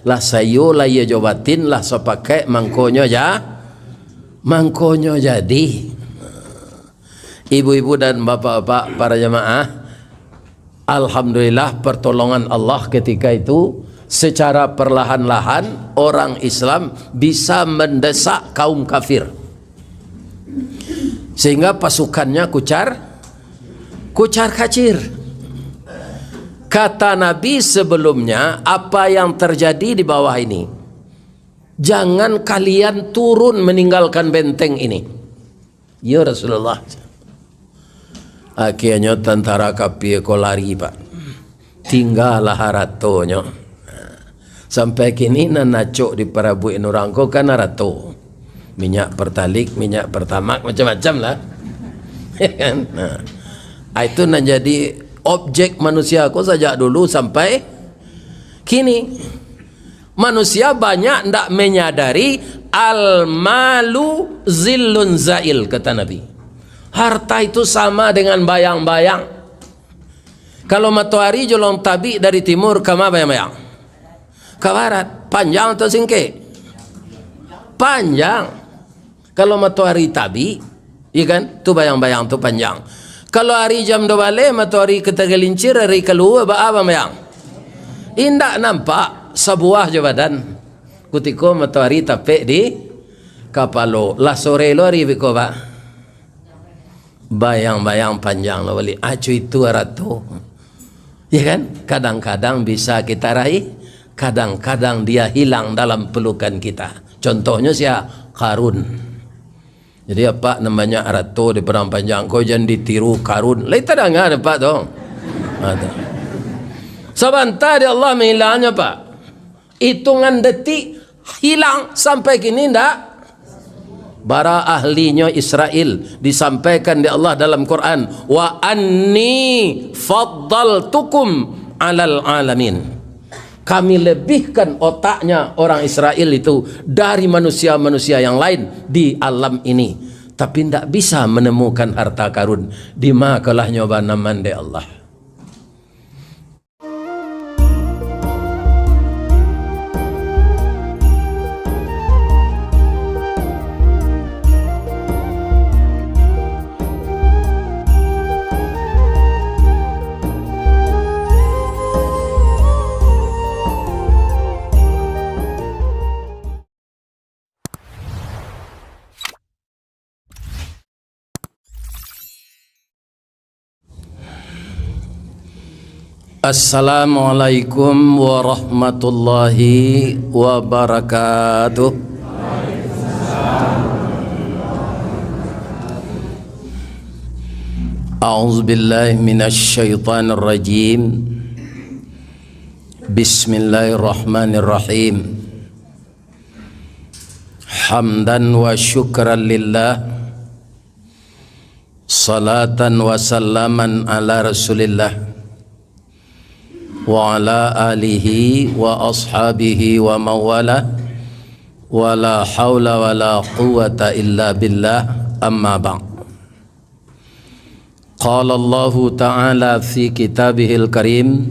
lah sayo lah ya jawatin lah sepakai mangkonyo jadi. Ibu-ibu dan bapak-bapak para jemaah, alhamdulillah pertolongan Allah ketika itu secara perlahan-lahan orang Islam bisa mendesak kaum kafir sehingga pasukannya kucar kacir. Kata Nabi sebelumnya, apa yang terjadi di bawah ini, jangan kalian turun meninggalkan benteng ini. Ya Rasulullah. Akhirnya tentara kafir ko lari pak, tinggallah haratonyo. Sampai kini nanacok di parabuin orang ko kan harato, minyak pertalik, minyak pertamak, macam-macam lah. Nah, itu menjadi objek manusia ko sejak dulu sampai kini. Manusia banyak tidak menyadari al-malu zillun zail, kata Nabi. Harta itu sama dengan bayang-bayang. Kalau matahari jolong tabi dari timur ke bayang-bayang, ke barat, panjang atau singkir? Panjang. Kalau matahari tabi, iya kan? Itu bayang-bayang, itu panjang. Kalau hari jam 2 balik, matahari ketagalincir, hari keluar, apa bayang? Indak nampak sebuah jabatan. Kutiko matahari tapek di kapalo. Lah sore lo hari biko pak. Bayang-bayang panjang lo balik. Acu itu ratu. Ya kan? Kadang-kadang bisa kita raih, kadang-kadang dia hilang dalam pelukan kita. Contohnya siapa? Karun. Jadi apa namanya ratu di perang panjang, kau jangan ditiru Karun. Lai tak dengar pak dong. Ada. Sebentar dia Allah menghilangnya pak. Hitungan detik hilang sampai kini ndak. Bara ahlinya Israel disampaikan di Allah dalam Quran, wa anni faddaltukum alal alamin. Kami lebihkan otaknya orang Israel itu dari manusia-manusia yang lain di alam ini. Tapi tidak bisa menemukan harta karun. Di makalah nyoba naman de Allah. Assalamualaikum warahmatullahi wabarakatuh. A'udzu billahi minasy syaithanir rajim. Bismillahirrahmanirrahim. Hamdan wa syukran lillah. Salatan wa salaman ala Rasulillah wa ala alihi wa ashabihi wa mawala wa la hawla wa la quwata illa billah, amma ba'd. Qala Allah ta'ala fi kitabihil karim,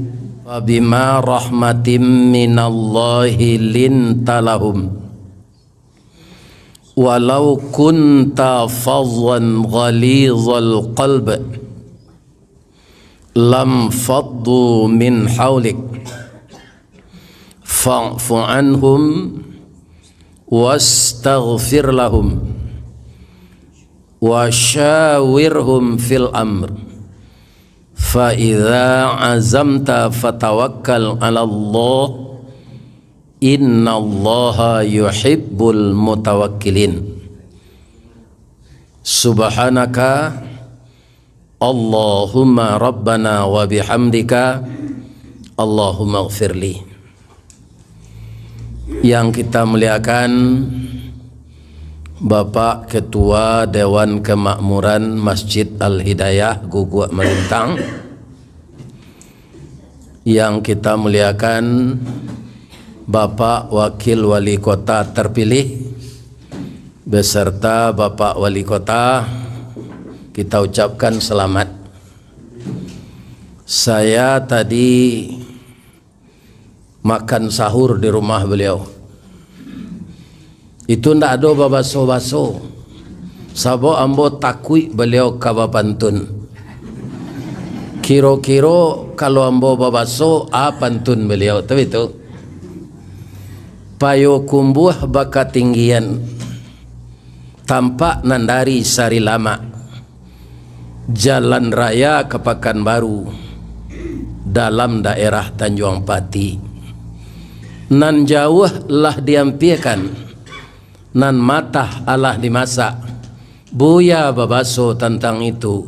wa bima rahmatim minallahi lintalahum walau kunta fadwan ghalidhal qalb lam faddu min hawlik fa'fu anhum wastaghfir lahum wa syawirhum fil amr fa idza azamta fatawakkal 'ala Allah innallaha yuhibbul mutawakkilin. Subhanaka Allahumma rabbana wa bihamdika Allahumma gfirli. Yang kita muliakan Bapak Ketua Dewan Kemakmuran Masjid Al-Hidayah Guguk Melintang, yang kita muliakan Bapak Wakil Wali Kota terpilih beserta Bapak Wali Kota, kita ucapkan selamat. Saya tadi makan sahur di rumah beliau. Itu ndak ada babaso-baso. Sabo ambo takui beliau kawa pantun. Kiro-kiro kalau ambo babaso pantun beliau. Tapi itu payo kumbuh baka tinggian, tampak nandari sari lama, jalan raya ke Pekanbaru dalam daerah Tanjung Pati. Nan jauh lah diampiakan, nan matah alah dimasak. Buya babaso tentang itu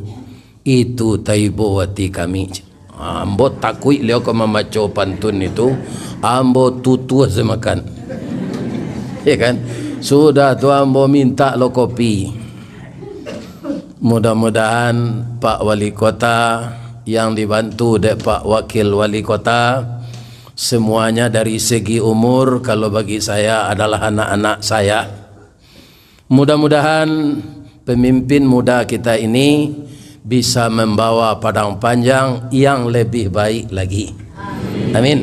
taibo wati kami. Ambo takui leo ko membaca pantun itu, ambo tutu semakan. Ya kan? Sudah tu ambo minta lo kopi. Mudah-mudahan Pak Wali Kota yang dibantu oleh Pak Wakil Wali Kota, semuanya dari segi umur kalau bagi saya adalah anak-anak saya. Mudah-mudahan pemimpin muda kita ini bisa membawa padang panjang yang lebih baik lagi. Amin.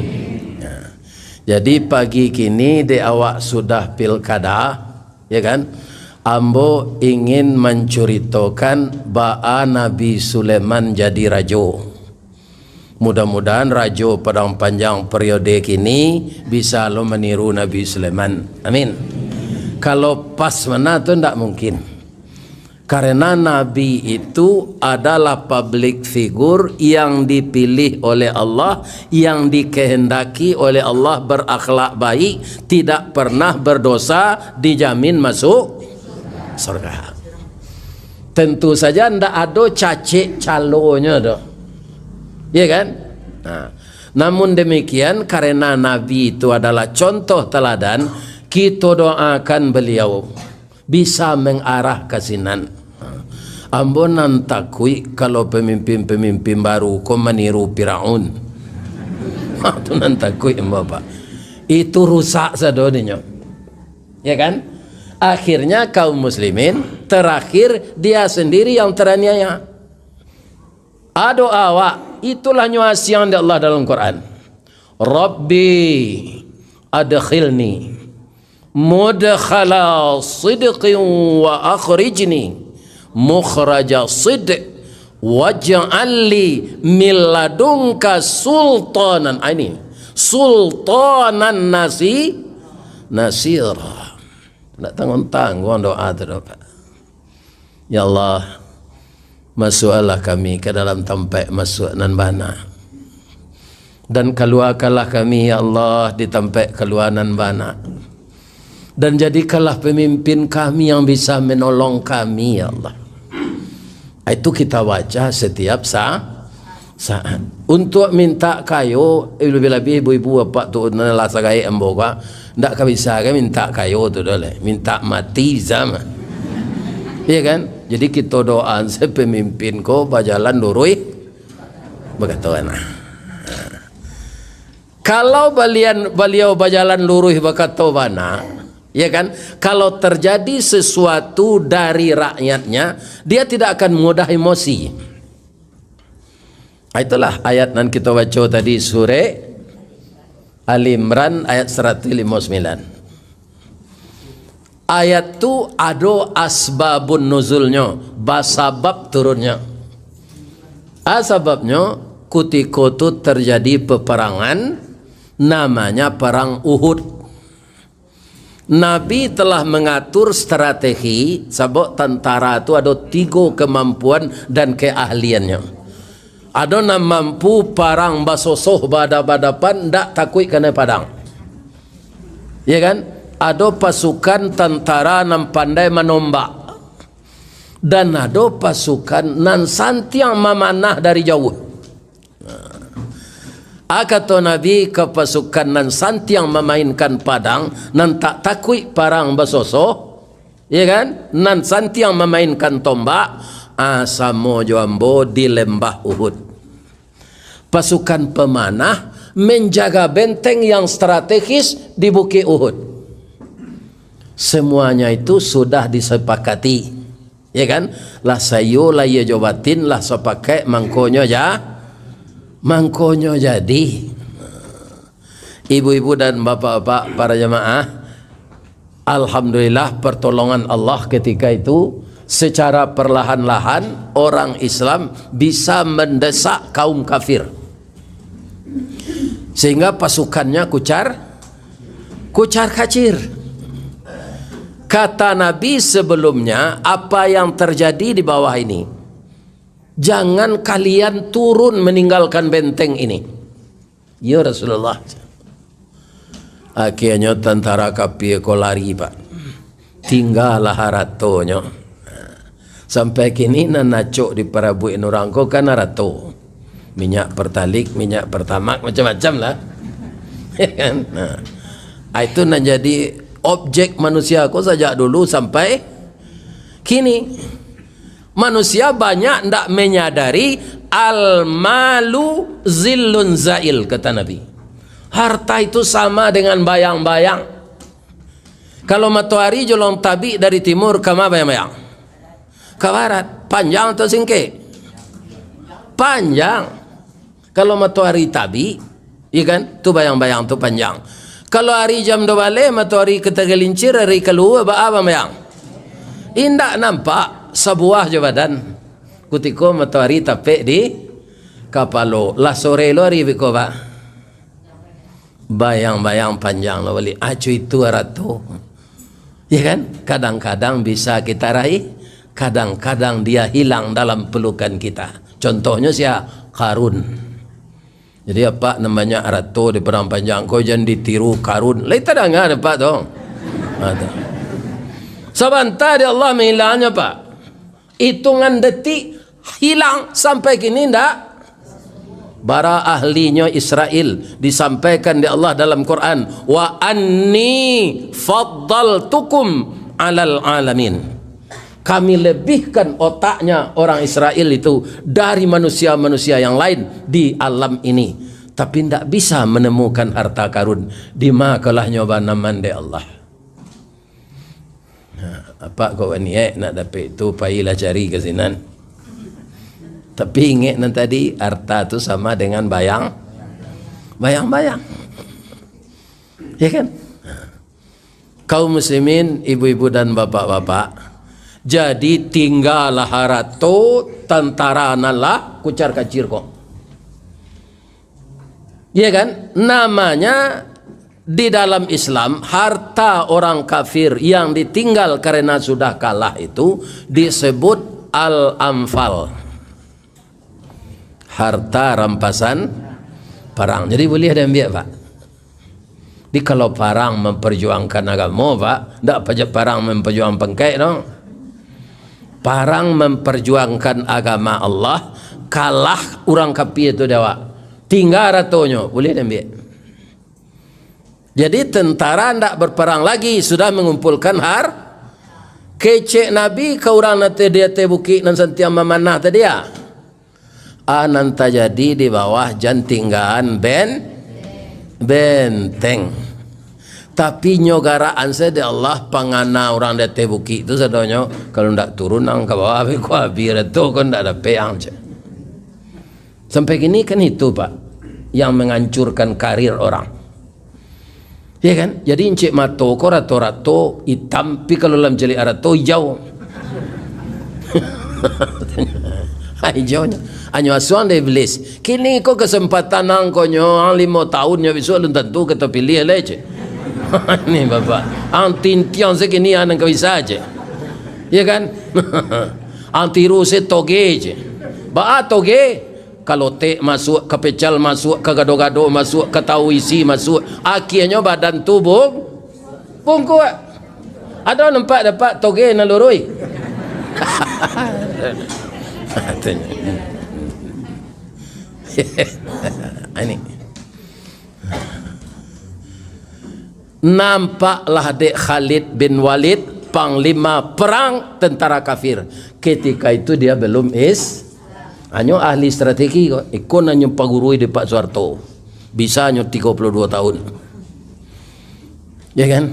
Jadi pagi kini di awak sudah pilkada, ya kan? Ambo ingin menceritakan ba'a Nabi Sulaiman jadi rajo. Mudah-mudahan rajo padang panjang periode kini bisa lo meniru Nabi Sulaiman. Amin. Kalau pas mana tu tidak mungkin. Karena Nabi itu adalah public figure yang dipilih oleh Allah, yang dikehendaki oleh Allah berakhlak baik, tidak pernah berdosa, dijamin masuk surga. Tentu saja ndak ada cacik calonya dah. Ya kan? Nah, namun demikian karena Nabi itu adalah contoh teladan, kita doakan beliau bisa mengarah ke sinan. Ambo nan takui kalau pemimpin-pemimpin baru kau meniru Firaun. Itu nan takui Bapak. Itu rusak sadoninya. Ya kan? Akhirnya kaum muslimin terakhir dia sendiri yang teraniaya. Ado awak, itulah nyuasian dari Allah dalam Quran. Rabbi adkhilni mudkhala sidqin wa akhrijni mukhraja sidq waj'al li min ladunka sultanan. Ini sultanan nasira. Tak tanggung-tanggung doa tu Pak. Ya Allah, masuklah kami ke dalam tempat masuk nan bana, dan keluarkanlah kami ya Allah di tempat keluar nan bana, dan jadikanlah pemimpin kami yang bisa menolong kami ya Allah. Itu kita baca setiap saat. Untuk minta kayu, lebih-lebih ibu-ibu bapak tu nala sagai emboga, ndak bisa kan minta kayu tu dole, minta mati zaman. Iya kan? Jadi kita doa sepemimpin ko berjalan lurus begatuan. Kalau beliau berjalan lurus begatuana, ya kan? Kalau terjadi sesuatu dari rakyatnya, dia tidak akan mudah emosi. Itulah ayat yang kita baca tadi surah Ali Imran ayat 159. Ayat tu ada asbabun nuzulnya, basabab turunnya. Asbabnya ketika tu terjadi peperangan namanya perang Uhud. Nabi telah mengatur strategi sebab tentara itu ada 3 kemampuan dan keahliannya. Ada yang mampu parang basosoh badap-badapan ndak takut kena padang. Ya kan? Ada pasukan tentara yang pandai menombak, dan ada pasukan nan santiang memanah dari jauh. Kata Nabi ke pasukan nan santiang memainkan padang, nan tak takut parang basosoh, ya kan? Nan santiang memainkan tombak, samo jambo di lembah Uhud. Pasukan pemanah menjaga benteng yang strategis di Bukit Uhud. Semuanya itu sudah disepakati, ya kan? Lah sayo lah ya jawatin lah sepakai mangkonyo jadi. Ibu-ibu dan bapak-bapak para jemaah, alhamdulillah pertolongan Allah ketika itu secara perlahan-lahan orang Islam bisa mendesak kaum kafir sehingga pasukannya kucar kacir. Kata Nabi sebelumnya, apa yang terjadi di bawah ini, jangan kalian turun meninggalkan benteng ini. Ya Rasulullah. Akhirnya tentara kafir ko lari pak, tinggallah haratonyo. Sampai kini nanacok di parabuin orang ko kan harato, minyak pertalik, minyak pertamak, macam-macam lah. Nah, itu menjadi objek manusia ko sejak dulu sampai kini. Manusia banyak tidak menyadari al-malu zillun zail, kata Nabi. Harta itu sama dengan bayang-bayang. Kalau matahari jolong tabi dari timur ke bayang-bayang, ke barat, panjang atau singkir? Panjang. Kalau matahari tabi, iya kan? Tu bayang-bayang tu panjang. Kalau hari jam 2 balik, matahari ketagalincir, hari keluar, apa bayang? Indak nampak sebuah jabatan. Kutiko matahari tapik di kapalo. Lah sore lo hari biko pak. Bayang-bayang panjang lo balik. Acu itu ratu. Ya kan? Kadang-kadang bisa kita raih, kadang-kadang dia hilang dalam pelukan kita. Contohnya siapa? Karun. Jadi apa namanya ratu di perang panjang, kau jangan ditiru Karun. Lai tak dengar apa dong? Ada. Sebentar dia Allah menghilangnya pak. Hitungan detik hilang sampai kini ndak. Para ahlinya Israel disampaikan di Allah dalam Quran, wa anni faddaltukum alal alamin. Kami lebihkan otaknya orang Israel itu dari manusia-manusia yang lain di alam ini. Tapi tidak bisa menemukan harta karun. Di makalah nyoba naman de Allah. Apa kau ni nak dapat itu payahlah cari ke sinan. Tapi ingat nanti tadi harta itu sama dengan bayang-bayang. Ya kan? Kaum muslimin, ibu-ibu dan bapak-bapak, jadi tinggallah harato tentara nalah kucar kacir kok. Ya kan? Namanya di dalam Islam, harta orang kafir yang ditinggal karena sudah kalah itu disebut al-amfal. Harta rampasan perang. Jadi boleh ada ambil pak. Di kalau perang memperjuangkan agama pak, tidak pajak perang memperjuangkan pengkai dong. Perang memperjuangkan agama Allah, kalah orang kafir itu dewa. Tinggal ratonya, boleh ada ambil. Jadi tentara tidak berperang lagi, sudah mengumpulkan kecek Nabi ke orang nanti dia tebuki dan sentiam memanah tadi ya. Nanti jadi di bawah jantingan benteng. Tapi nyogaraan saya di Allah pangana orang dia tebuki itu sadonyo kalau ndak turun nang ke bawah aku habis itu kan ndak ada peang. Sampai kini kan itu pak yang menghancurkan karir orang. Ya kan? Jadi encik mato ko rato-rato hitam, tapi kalau dalam jeli arato hijau. Hijaunya hanya asuhan dari iblis. Kini ko kesempatan nang konyo 5 tahun nya besok belum tentu kita pilih lece. Ini bapak. Ang tintiang sekini anang kau bisa aja. Ya kan? Ang tiru se toge je. Ba toge kalau te masuk ke pecal masuk ke gado-gado masuk ke tahu isi masuk akhirnya badan tubuh bungkuk. Ada nampak dapat toge nalurui. Ini nampaklah dek Khalid bin Walid panglima perang tentara kafir. Ketika itu dia belum hanya ahli strategi kok. Ikon hanya pagurui di Pak Soeharto. Bisa hanya 32 tahun. Ya kan?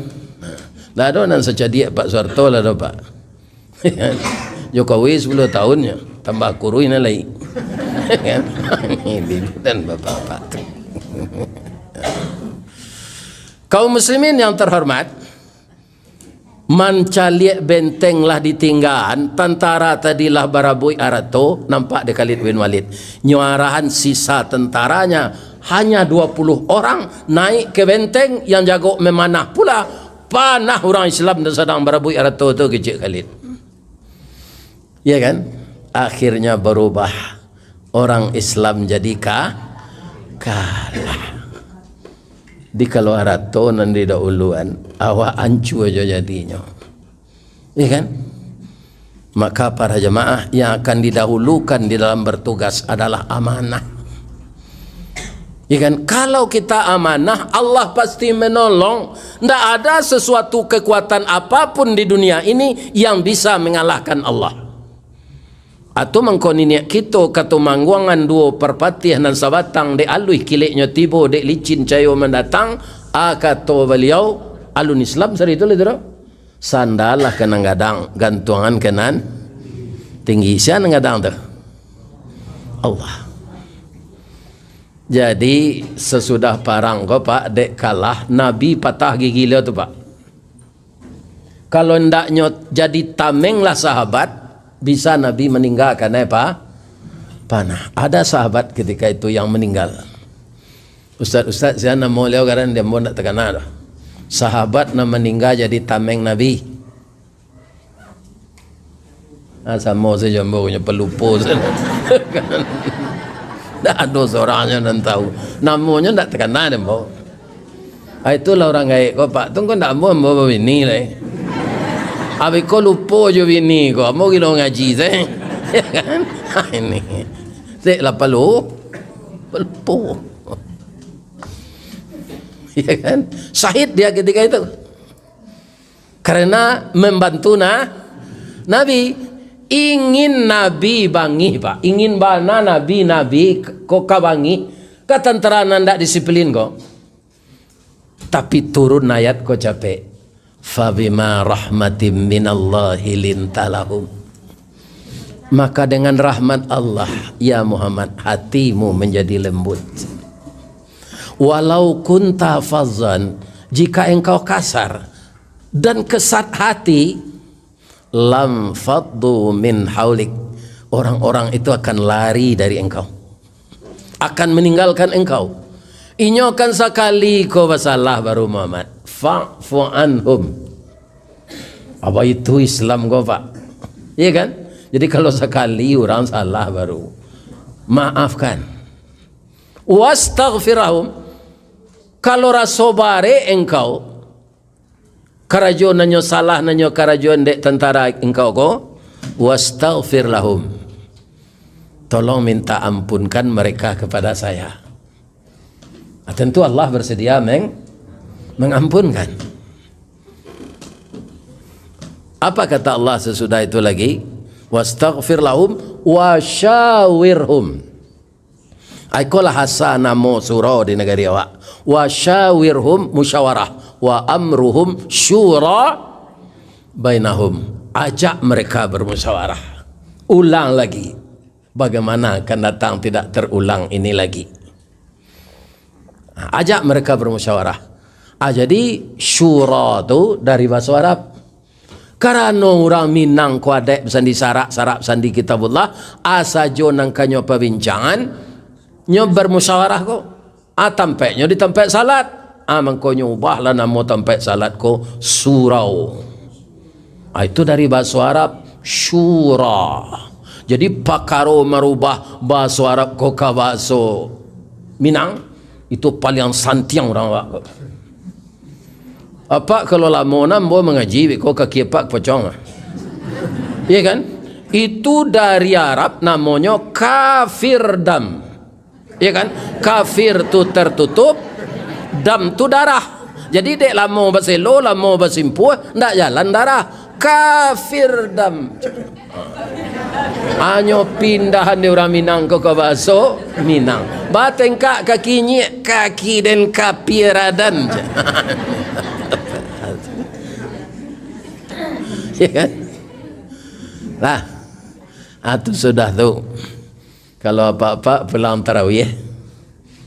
Lah ada nan secadi Pak Soeharto lah do Pak. Jokowi 10 tahunnya tambah kurui na lagi. Kan? Ini dan bapak-bapak. Kaum muslimin yang terhormat, mancaliak bentenglah ditinggalan, tentara tadilah barabui arato, nampak di Khalid bin Walid. Nyuarahan sisa tentaranya hanya 20 orang naik ke benteng yang jago memanah pula. Panah orang Islam dan sedang barabui arato tu kecil Khalid. Ya kan? Akhirnya berubah. Orang Islam jadi kalah. Di kalau arato nanti dahuluan awak ancu aja jadinya, ya kan? Maka para jemaah yang akan didahulukan di dalam bertugas adalah amanah, ya kan? Kalau kita amanah, Allah pasti menolong. Tidak ada sesuatu kekuatan apapun di dunia ini yang bisa mengalahkan Allah. Atau mengkoninya kita kata mangguangan dua perpatih dan sabatang de alui kiliknya tibo de licin cayo mendatang kata beliau alun Islam sari itu lihat sandalah kena gadang gantungan kenan tinggi siapa gadang tu Allah. Jadi sesudah parang ko pak dek kalah Nabi patah gigi dia tu pak. Kalau ndaknya jadi tamenglah sahabat, bisa Nabi meninggalkan panah. Ada sahabat ketika itu yang meninggal. Ustaz saya nak mau lihat karena dia mau nak terkenal. Sahabat nak meninggal jadi tameng Nabi. Sama saja punya pelupo. Tak ada seorangnya dan tahu. Namanya tak terkenal dia mau. Itulah orang gaib kau pak. Tunggu tak mau ini lah. Abi kau lupa je bini kau, mau kita ngaji saya, ya kan? Ini, saya lah pelupo, ya kan? Syahid dia ketika itu, karena membantu Nabi, ingin Nabi bangi pak, ingin bana Nabi kau kabangi, katentera nanda disiplin kau, tapi turun ayat kau capek. Fabima rahmatim minallahi lintalahum, maka dengan rahmat Allah ya Muhammad hatimu menjadi lembut. Walau kunta fazzan, jika engkau kasar dan kesat hati, lam faddu min haulik, orang-orang itu akan lari dari engkau, akan meninggalkan engkau. Inyokan sekali kau bersalah baru Muhammad fa'fu anhum. Apa itu Islam kau pak? Iya kan? Jadi kalau sekali orang salah baru maafkan. Wastaghfirahum, kalau rasobare engkau karajon nanyo salah nanyo karajon dek tentara engkau ko, wastaghfir lahum, tolong minta ampunkan mereka kepada saya. Tentu Allah bersedia mengampunkan. Apa kata Allah sesudah itu lagi? Wastaghfir lahum wasyawirhum. Aikolah hasa namo surau di negeri awak. Wasyawirhum musyawarah wa amruhum syura bainahum. Ajak mereka bermusyawarah. Ulang lagi. Bagaimana akan datang tidak terulang ini lagi. Ajak mereka bermusyawarah. Jadi syura itu dari bahasa Arab. Karena orang Minang kuadek sandi sarak sandi kitabullah asajo nangkanyo perbincangan nyo bermusyawarah ko. Tampeknya di tempat salat. Mangkonyo ubahlah nama tempat salat ko surau. Itu dari bahasa Arab syura. Jadi pakaro merubah bahasa Arab ko ke bahasa Minang itu paling santiang orang awak. Apa kalau lama nambo mengaji kau kaki pak pocong, iya kan? Itu dari Arab namanya kafir dam, iya kan? Kafir tu tertutup, dam tu darah. Jadi dek lama berselo, lama bersimpuh, ndak jalan darah. Kafir dam. Anyo pindahan di orang Minang ke bahasa Minang. Batengkak kakinya kaki dan kapiradan. Ya kan? Lah, itu sudah tu. Kalau apa-apa pulang tarawih,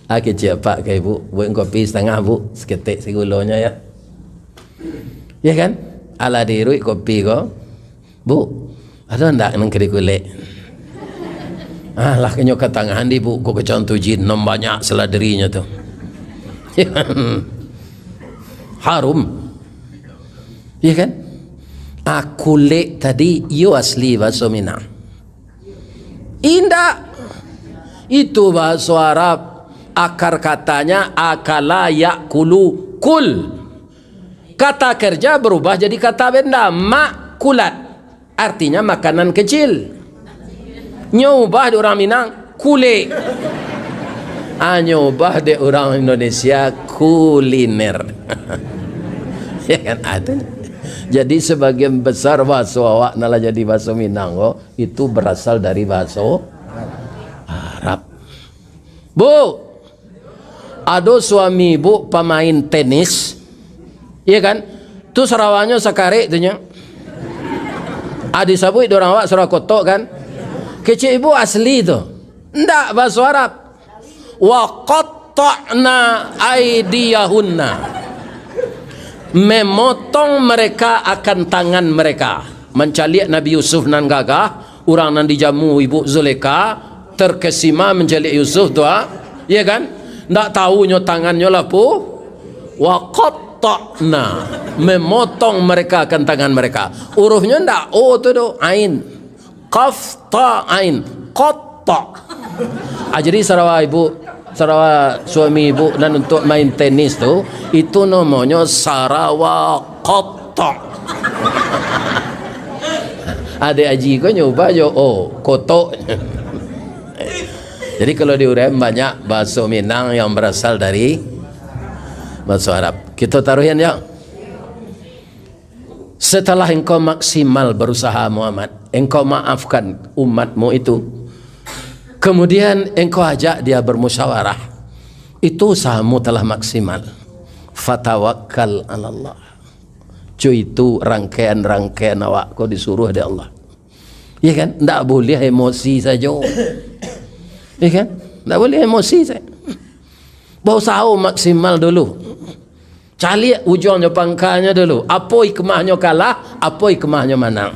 kecil pak ke ibu, buat kopi setengah bu, seketik segulanya ya. Ya kan? Ala dirui kopi ko, bu, ada ndak nang kiri kulit? Lah kenyo ke tangan di bu, kok kecontoh jin, nom banyak seladerinya tuh. Harum. Ya kan? Kulit tadi yo asli bahasa Minang. Indah. Itu bahasa Arab. Akar katanya akala yakulu kul. Kata kerja berubah jadi kata benda makulat. Artinya makanan kecil. Nyobah di orang Minang kule. Nyobah di orang Indonesia kuliner. Ya kan ada. Jadi sebagian besar bahasa awak nala jadi bahasa Minang itu berasal dari bahasa Arab. Bu, ada suami bu pemain tenis, iya kan? Tu Sarawaknya sakare tu nya. Adi sabui dorang awak Sarawak kotok kan? Kecil ibu asli tu. Ndak bahasa Arab. Wa qatta'na aydiyahunna. Memotong mereka akan tangan mereka. Mencaliak Nabi Yusuf nan gagah, orang nan dijamu ibu Zuleka, terkesima mencaliak Yusuf tu ya kan? Ndak tahunya tangannya lah pu. Wa qatta'na, memotong mereka akan tangan mereka. Hurufnya ndak o tu do, ain. Qaf ta ain, qatta. Jadi Sarawak suami ibu dan untuk main tenis tu itu namanya Sarawak kotok. Adik aji kau nyoba jo kotok. Jadi kalau diurem banyak bahasa Minang yang berasal dari bahasa Arab. Kita taruhin ya. Setelah engkau maksimal berusaha Muhammad, engkau maafkan umatmu itu, kemudian engkau ajak dia bermusyawarah, itu usahamu telah maksimal. Fatawakkal 'ala Allah. Cuy, itu rangkaian-rangkaian awak kau disuruh oleh Allah. Ya kan? Tak boleh emosi saja. Ya kan? Tak boleh emosi saja. Berusaha maksimal dulu. Cari ujungnya pangkalnya dulu. Apa hikmahnya kalah, apa hikmahnya menang.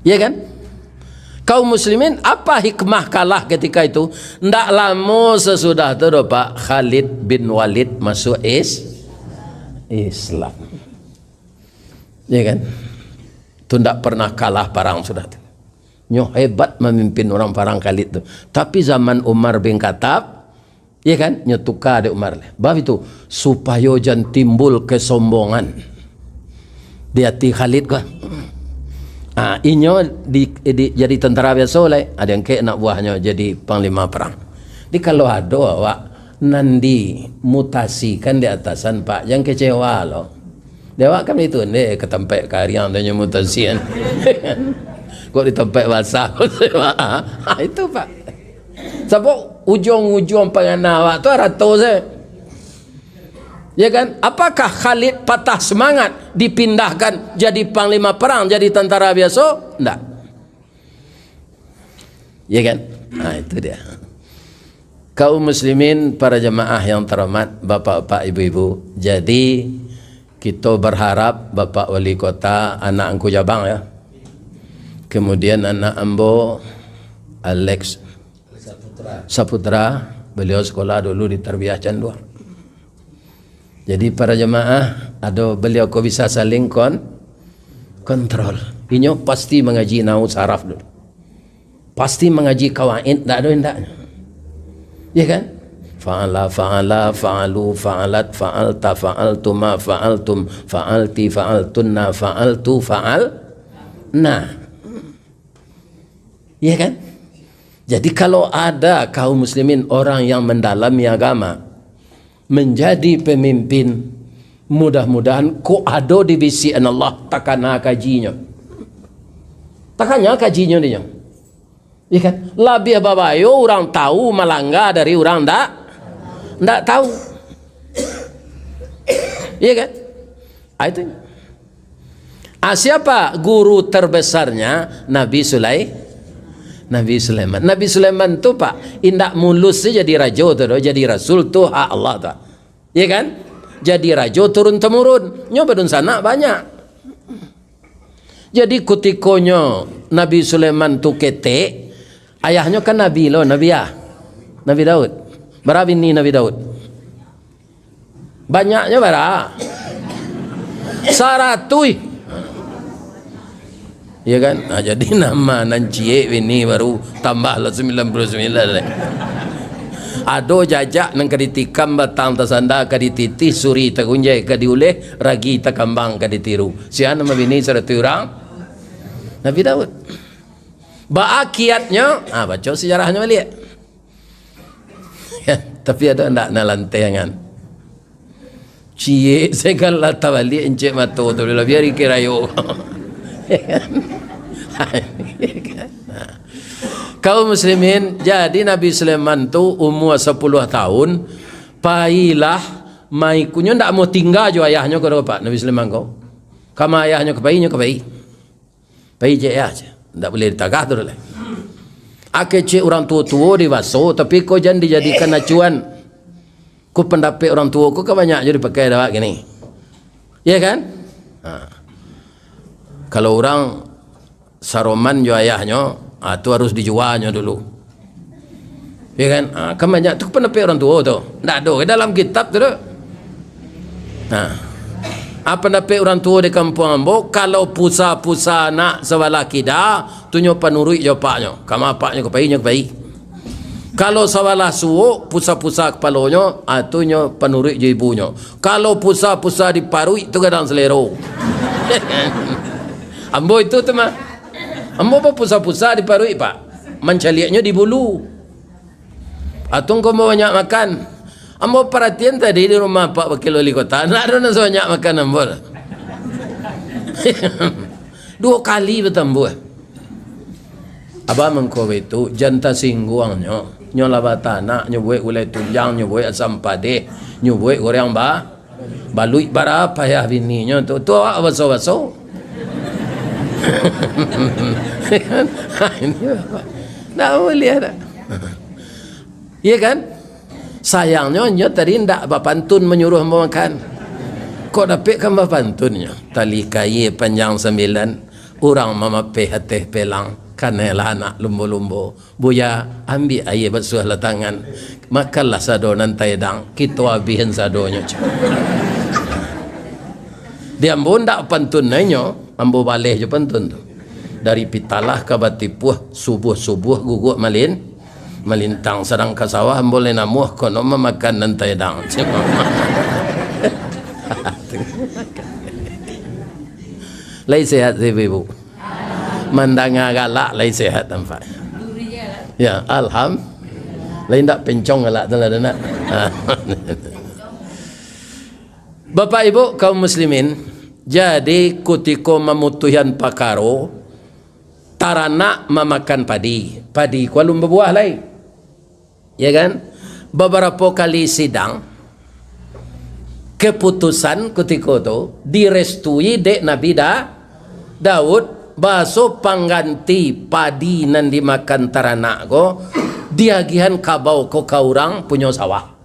Ya kan? Kaum muslimin, apa hikmah kalah ketika itu? Ndak lama sesudah itu Pak Khalid bin Walid masuk Islam. Ya kan? Itu ndak pernah kalah perang sudah itu. Nyo hebat memimpin orang perang Khalid itu. Tapi zaman Umar bin Khattab, ya kan? Nyo tukar de Umar. Bab itu supaya jangan timbul kesombongan di hati Khalid kan. Inyo jadi tentara biasa oleh ada yang ke nak buahnya jadi panglima perang. Jadi kalau ada awak nanti mutasikan di atasan pak, yang kecewa loh. Dewa kan itu nih ketempat karya tanya mutasian. Kok di tempat basah. Itu pak. Sebab ujung-ujung pengenal awak tu ratus saya. Ya kan? Apakah Khalid patah semangat dipindahkan jadi panglima perang, jadi tentara biasa? Enggak. Ya kan? Itu dia. Kaum muslimin, para jemaah yang terhormat, bapak-bapak, ibu-ibu. Jadi kita berharap bapak wali kota, anak Angku Jabang ya. Kemudian anak ambo Alex Saputra, beliau sekolah dulu di Tarbiyah Candua. Jadi para jemaah, ada beliau kau bisa saling kontrol. Inyo pasti mengaji nahwu saraf dulu. Pasti mengaji kawaid, tak ada indaknya. Ya kan? Fa'ala, fa'ala, fa'alu, fa'alat, fa'alta, fa'altuma, fa'altum, fa'alti, fa'altunna, fa'altu, fa'alna. Ya kan? Jadi kalau ada kaum muslimin orang yang mendalami agama, menjadi pemimpin, mudah-mudahan ku ada di bisian Allah takana kajinya. Takanya kajinya dia. Ya kan? Lebih babayo orang tahu malangga dari orang ndak tahu. Iya kan? Itu. Siapa guru terbesarnya? Nabi Sulaiman. Nabi Sulaiman. Nabi Sulaiman tu Pak, indak mulus je jadi raja tu, jadi rasul tu hak Allah tu. Ya kan? Jadi raja turun temurun. Nyo badun sana banyak. Jadi kutikonya Nabi Sulaiman tu ketek, ayahnya kan Nabi loh, Nabi ya. Nabi Daud. Berapa ini Nabi Daud? Banyaknya berapa? 100. Ya kan? Nah, jadi nama nancie ini baru tambahlah 99. Ado jajak nang kaditikam batang tasanda kadititi suri tagunjai kadiuleh ragi takambang kaditiru. Siapa nama bini 100 orang? Nabi Daud. Ba kiatnya, baca sejarahnya balik. Ya, tapi ada ndak na lantengan. Cie segala tabalik encik mato tu lah biar ikirayo. Kaum muslimin, jadi Nabi Sulaiman tu umur 10 tahun, pailah mai kunyo ndak mau tinggal jo ayahnya ko Pak Nabi Sulaiman kau. Kama ayahnya ke bayinya ke bayi. Bayi je ya, ndak boleh ditagah tu lah. Ake cik orang tua-tua dewasa, tapi kau jangan dijadikan acuan. Ku pendapat orang tua ku banyak jadi pakai dah gini. Ya kan? Kalau orang saroman jo ayahnya, tu harus dijualnya dulu. Ya kan? Kan banyak tu pendapat orang tua tu. Ndak ada dalam kitab tu. Apa pendapat orang tua di kampung ambo, kalau pusa-pusa nak sawalaki dah, tu nyo panurui jo paknya. Kama paknya ke bayinya ke bayi. Kalau sawalah suuk, pusa-pusa kepalanya, tu nyo panurui jo ibunya. Kalau pusa-pusa diparui, tu kadang selero. Ambo itu tu mah. Ambo apa pusat-pusat diparui Pak? Mencaliaknya di bulu. Atau kau mau banyak makan. Ambo perhatian tadi di rumah Pak Wakil Wali Kota. Nak ada nak banyak makan ambo. 2 kali bertambu. Abah mengkau itu janta singguangnya. Nyola tanah, nyobuik ulai tunjang, nyobuik asam padeh, nyobuik goreng balui berapa ya bininya tu. Tu apa baso-baso? Tak boleh ada. Iya kan? Sayangnya nyo tadi ndak bapantun menyuruh makan. Kok dapat kan bapantunnya? Tali kayu panjang 9, orang mamapeh hateh pelang, kanela anak lumbo-lumbo. Buya ambil air basuh lah tangan. Makanlah sado nantai dang. Kita habisin sadonya. Dia ambo ndak pantun nanyo. Ambo balik je pantun tu. Dari pitalah ke batipuh, subuh-subuh guguk melintang sedang ke sawah ambo le namuh kono memakan nantai dang. Lai sehat ibu. Mandanga galak lai sehat nampak. Ya, alhamdulillah. Lai ndak pencong galak tu lah nak. Bapak Ibu kaum muslimin, jadi ketika memutuhan pakaro, taranak memakan padi. Padi kualum berbuah lain. Ya kan? Beberapa kali sidang, keputusan ketika itu direstui dek Nabi Daud, baso pangganti padi nan dimakan taranak ko, diagihan kabau ko kaurang punya sawah.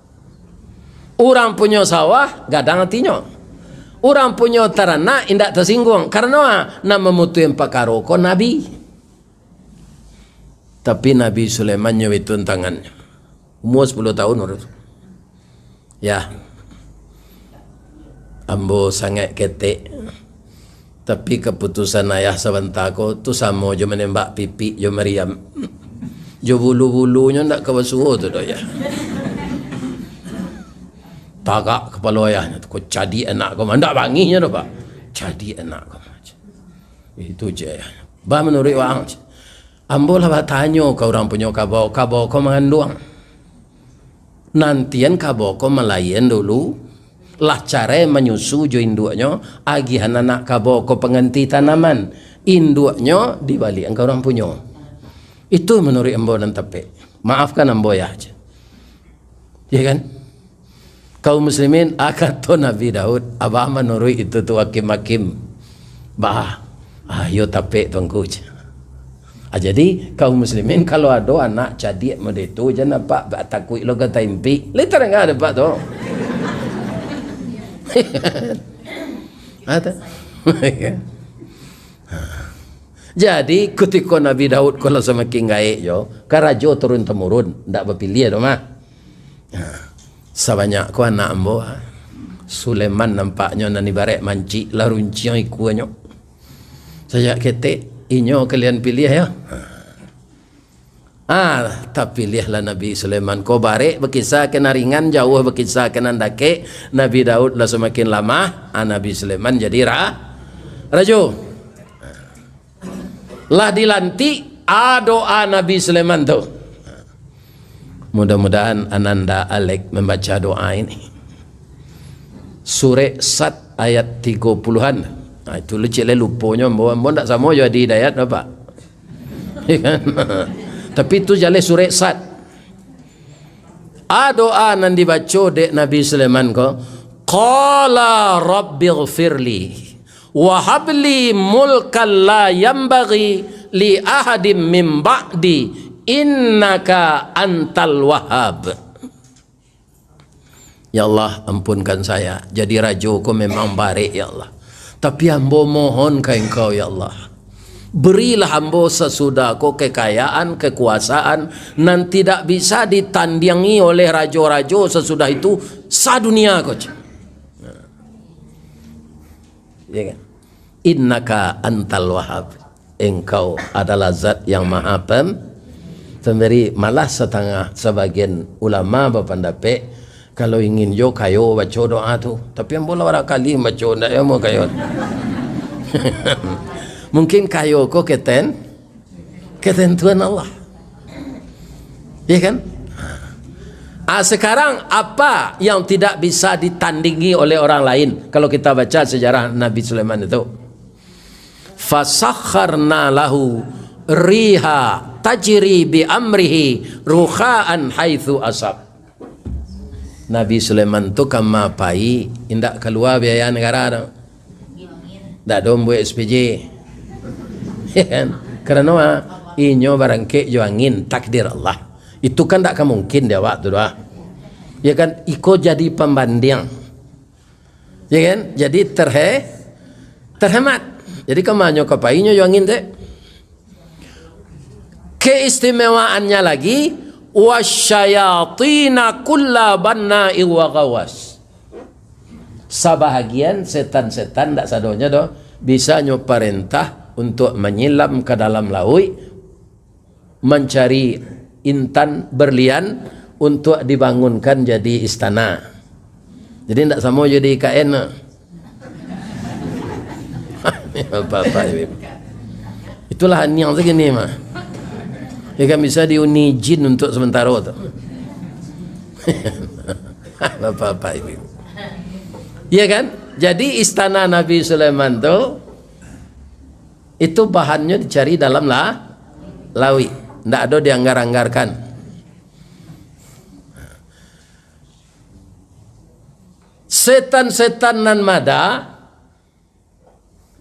Orang punya sawah gadang hatinya. Orang punya taranak indak tersinggung karena nak memutuhin pakaro ko Nabi. Tapi Nabi Sulaiman nyawitun tangannya. Umur 10 tahun orang. Ya. Ambo sangat ketek. Tapi keputusan ayah sebentar ko tu sama jo menembak pipi jo Maryam. Jo bulu-bulunya ndak kebasuh tu dah ya. Tagak kepala ayahnya tu, kau jadi anak kau, ndak banginya tu Pak, jadi anak kau. Itu je ayahnya. Bah menurut orang, ambo lah tanya kau orang punya kabau kau mengandung. Nantian kabau kau melayan dulu, lah cara menyusu jo induknya, agihan anak kabau kau pengganti tanaman, induknya dibalik engkau orang punya. Itu menurut ambo dan tapi, maafkan ambo ya aja. Ya kan? Kaum muslimin akan to Nabi Daud abah menurut itu tu hakim-hakim bah ayo tapek tuangku Jadi kaum muslimin kalau ada anak cadik model itu jangan pak takut lo kata impi. Letar enggak ada pak tu. Ada. Jadi ketika Nabi Daud kalau semakin gaik yo, karajo turun temurun, ndak berpilih tu mah. Sebanyak ko anak ambo. Sulaiman nampaknya nani barek manci larunciang ikuanyo. Saya ketek inyo kalian pilih ya. Tak pilihlah Nabi Sulaiman. Kau barek berkisah kena ringan, jauh berkisah kena dake. Nabi Daud lah semakin lama, Nabi Sulaiman jadi raja. Lah dilantik doa Nabi Sulaiman tu. Mudah-mudahan Ananda Alek membaca doa ini. Surah Sad ayat 30-an. Itu lecik lupanya mbak tak sama jadi hidayat apa. Tapi itu jale surah Sad. Doa nan dibaca dek Nabi Sulaiman ko, qala rabbighfirli wa habli mulkan la yanbaghi li ahadim min ba'di innaka antal wahhab. Ya Allah, ampunkan saya. Jadi rajuku memang baik ya Allah. Tapi hamba mohon ke Engkau ya Allah. Berilah hamba sesudah ko kekayaan, kekuasaan nan tidak bisa ditandingi oleh raja-raja sesudah itu sadunia ko. Ya kan? Innaka antal wahhab. Engkau adalah zat yang maha pemberi. Malah sebagian ulama berpendapat kalau ingin yo kayo baca doa tu, tapi yang bola barangkali baca ndak ya mau kayo. Mungkin kayo ko ketentuan Allah. Ya kan? Sekarang apa yang tidak bisa ditandingi oleh orang lain kalau kita baca sejarah Nabi Sulaiman itu? Fasakharna lahu riha tajri bi amrihi ruhaan haitsu asab. Nabi Sulaiman tu kama pai indak keluar biaya negara dah. Dak dom buat SPJ. Karena inyo barangke jo angin takdir Allah. Itu kan tak mungkin dia waktu doa. Ya kan iko jadi pembanding. Ya kan? Jadi terhemat. Jadi kemanyo kapainya jo angin teh. Keistimewaannya lagi wasyayatina kulla banna'i wa gawas. Sebahagian setan-setan tak sadonya doh bisa nyoparentah untuk menyelam ke dalam laut mencari intan berlian untuk dibangunkan jadi istana. Jadi tidak sama jadi IKN. Apa-apa. Itulah yang segini mah. Ya kan bisa diuni jin untuk sementara tu. Apa-apa ini. Ya kan? Jadi istana Nabi Sulaiman tu itu bahannya dicari dalam laut. Tidak ada dianggar-anggarkan. Setan-setan nan mada,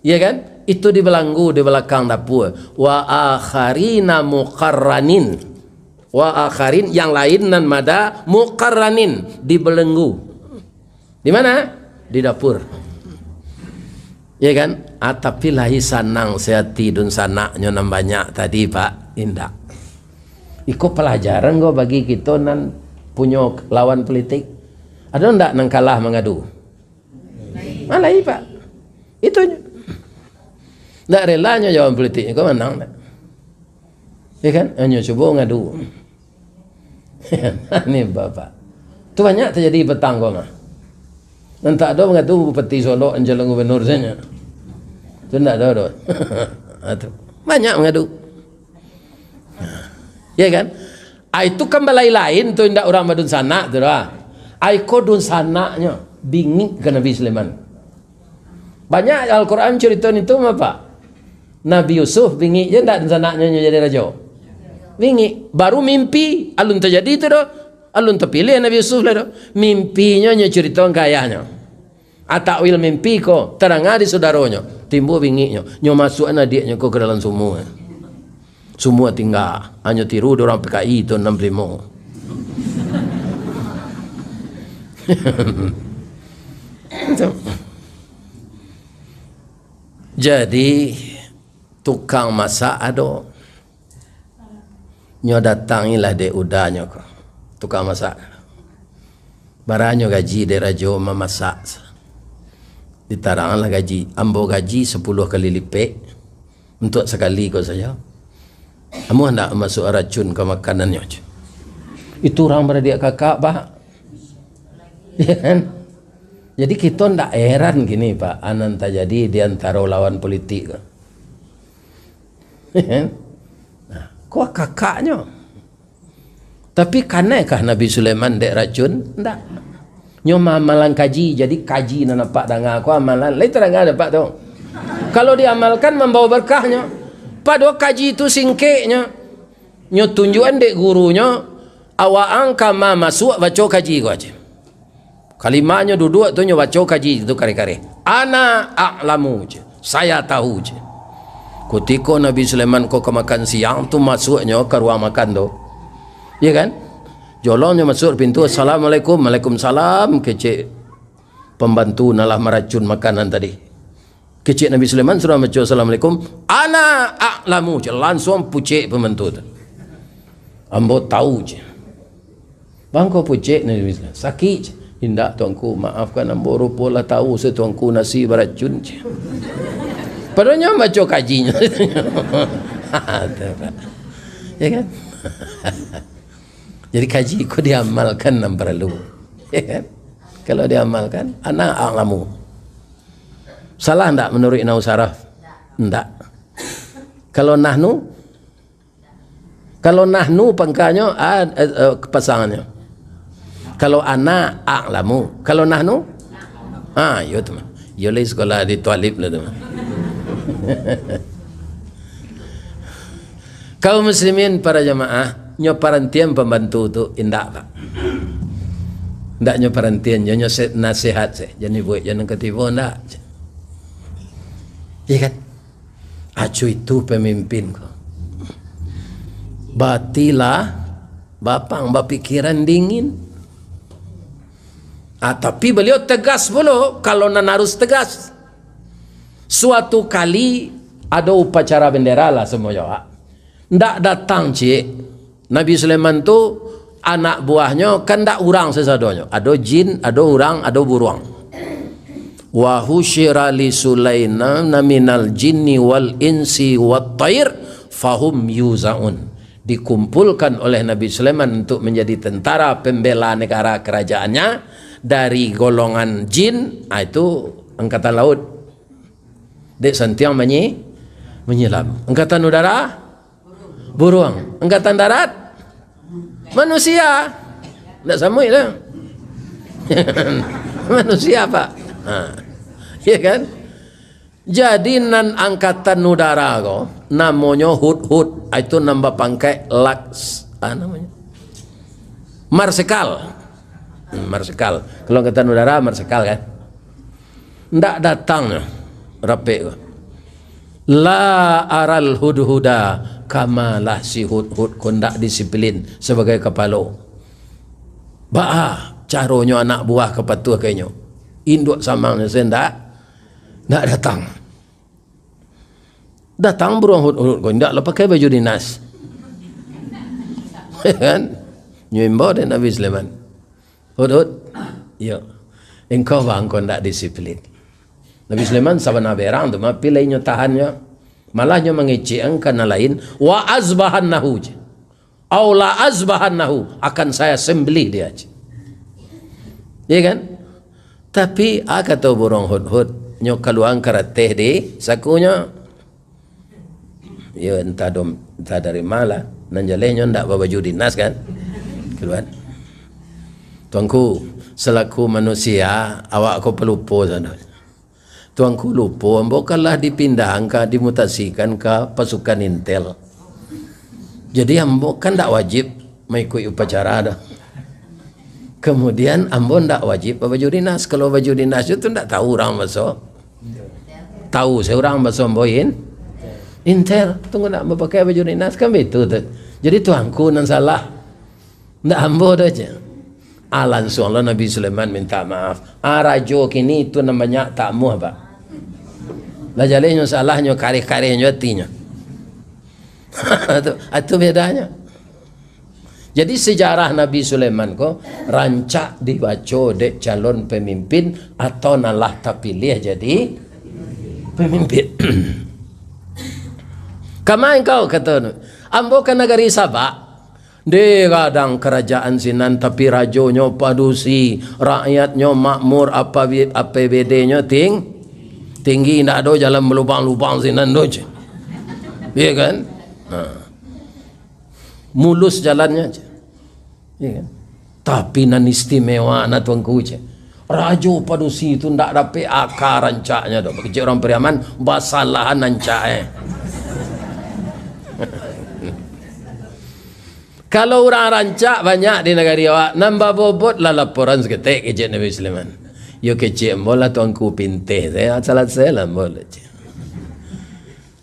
ya kan? Itu dibelanggu di belakang dapur. Wa akharina muqarranin. Wa akharin yang lain nan mada muqarranin dibelenggu. Di mana? Di dapur. Ya kan? Tapi lahi sanang saya tidun sanaknya nan banyak tadi Pak. Indah. Iko pelajaran go bagi kita nan punya lawan politik. Ada ndak nang kalah mengadu? Malai Pak. Itunya. Tak relanya jawaban politiknya kau menang tak? Ya kan? Hanya cuba ngadu. Ini bapak. Itu banyak terjadi petang kau mah. Dan tak ada mengadu Bupati Solo anjalan gubernur saja. Itu tak ada. Banyak mengadu. Ya kan? Itu kan balai lain tu indak orang madun sana tu dah. Aiko dun sananya bingit ke Nabi Sulaiman. Banyak Al-Quran cerita itu apa? Nabi Yusuf bingit je tak sanaknya jadi raja. Bingit baru mimpi alun terjadi tu dah. Alun terpilih Nabi Yusuf lah dah. Mimpinya cerita kayanya. Atakwil mimpi ko terang di saudaranya timbul bingitnya. Nyo masuk adiknya ko ke dalam sumur. Semua tinggal. Hanya tiru orang PKI tahun 65. Jadi tukang masak ada. Nyo datangilah de udahnya ko. Tukang masak. Baranyo gaji de rajo memasak. Ditaranglah gaji. Ambo gaji 10 kali lipat. Untuk sekali ko saja. Kamu hendak masuk racun ke makanannya. Itu orang beradik kakak, Pak. Ya kan? Jadi kita ndak heran gini, Pak, anan terjadi di antara lawan politik. Ya kan? Nah, kok kakaknya? Tapi kanakah Nabi Sulaiman dek racun? Ndak. Nyoma amalan kaji, jadi kaji na nampak dengan aku amalan. Lain terang dapat tu. Kalau diamalkan membawa berkahnya. Pada kaji itu singkeknya. Nyo tunjukan dek gurunya, awak angka ma masuk baca kaji ko aja. Kalimatnya duduk tu nyo baca kaji itu kare-kare. Ana a'lamu je. Saya tahu je. Ketika Nabi Sulaiman ko ke makan siang tu masuknya ke ruang makan tu. Ya kan? Jolongnya masuk pintu, Assalamualaikum, Waalaikumsalam. Kecik pembantu nalah meracun makanan tadi. Kecik Nabi Sulaiman sudah baca Assalamualaikum. Ana a'lamu je. Langsung pucik pembantu tu. Ambo tahu je. Bangko pucik Nabi Sulaiman. Sakit je. Indak tuanku, maafkan ambo rupalah tahu setuanku nasi beracun je. Padahal baca kajinya. Ya kan? Jadi kaji itu diamalkan dan perlu. Ya kan? Kalau diamalkan, ana a'lamu. Salah enggak menurut Nau Saraf? Enggak. Kalau nahnu pangkanya pasangannya. Kalau ana a'lamu. Kalau nahnu? Ya teman. Ya lagi sekolah di Tualib lah teman. Kaum muslimin para jamaah, nyo parantian pembantu tu indak Pak. Ndak nyo parantian, nyo nasihat se. Jangan buat jangan ketipu ndak. Iya kan? Acu itu pemimpin ko. Batilah bapang bapikiran dingin. Tapi beliau tegas pula. Kalau nan harus tegas. Suatu kali ada upacara bendera lah semuanya. Ndak datang cik. Nabi Sulaiman tu anak buahnya kan ndak urang sesadonyo. Ada jin, ada urang, ada buruang. Wa husyira li Sulaiman minal jinni wal insi wat thair fahum yuzaun. Dikumpulkan oleh Nabi Sulaiman untuk menjadi tentara pembela negara kerajaannya dari golongan jin, itu angkatan laut. Dek Santiang menyelam. Angkatan udara buruang. Angkatan darat manusia. Tak sama itu. Manusia Pak. Ya kan? Jadi nan angkatan udara ko namanya Hud. Itu nambah pangkai Laks. Namanya Marsikal. Marsikal. Kalau angkatan udara Marsikal kan. Ndak datang rapi. La aral hudhuda kamalah si hud kondak disiplin sebagai kepala. Caronyo anak buah kepatua kayaknya. Induk samang sendak ndak datang. Datang beruang hud kondak lah pakai baju dinas. Kan? Nyimbo dan Nabi Sulaiman. Hud, ya. Engkau bang kau ndak disiplin. Nabi Sulaiman sabana berang tu, tapi lainnya tahannya, malahnya mengecek karena lain. Wa azbahannahu, au la azbahannahu, akan saya sembelih dia. Ya kan? Tapi kata burung hud, nyok keluang karateh di sakunya. Ya entah dari mana, nanjalenya ndak bawa baju dinas kan? Keluar. Tuanku, selaku manusia, awak aku pelupa sana. Tuanku lupa, bukanlah dipindahkan, dimutasikan ke pasukan intel. Jadi ambo kan tak wajib mengikuti upacara dah. Kemudian ambo tak wajib baju dinas. Kalau baju dinas itu tak tahu orang masuk. Tahu saya orang masuk amboin. Intel, tunggu nak pakai baju dinas kan betul tu. Jadi tuanku nan salah. Ndak ambo dah je. Langsung lah Nabi Sulaiman minta maaf. Rajo kini itu namanya takmu apa? Lah jalehnya salahnya karih-karihnya hatinya. Itu bedanya. Jadi sejarah Nabi Sulaiman ko rancak dibaca dek calon pemimpin atau nalah terpilih jadi pemimpin. Kamai kau kata ambo kan negari Sabak. Di kadang kerajaan sinan tapi rajonya padusi, rakyatnya makmur, APBD-nya tinggi, tidak ada jalan melubang-lubang sinan doje. Iya kan? Mulus jalannya aja. Iya kan? Tapi nan istimewa na tuanku je. Rajo padusi itu tidak dapat akar rancaknya doh. Bagi orang Periaman basalahan rancak Kalau orang rancak banyak di negara awak, nambah bobot lah laporan seketik kecik Nabi Sulaiman. Yo kecik bola tuanku pintih saya, salat saya lah bola.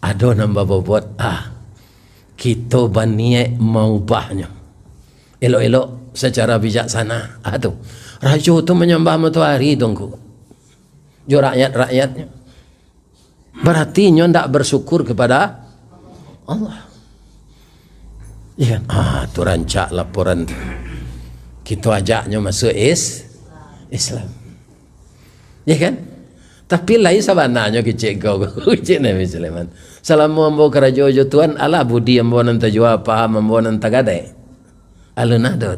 Aduh nambah bobot, kita berniat mengubahnya. Elok-elok secara bijaksana. Aduh, raja tu menyembah matahari tuanku. Jo rakyat-rakyatnya. Berarti nyo ndak bersyukur kepada Allah. Ya, tu rancak laporan kita ajaknya masuk Islam. Ya kan? Tapi lain sabananya kecik kau kecik Nabi Sulaiman. Salamu ambo kerajo jo tuan ala budi ambo nan tajwa paham ambo nan tagadai. Aluna do.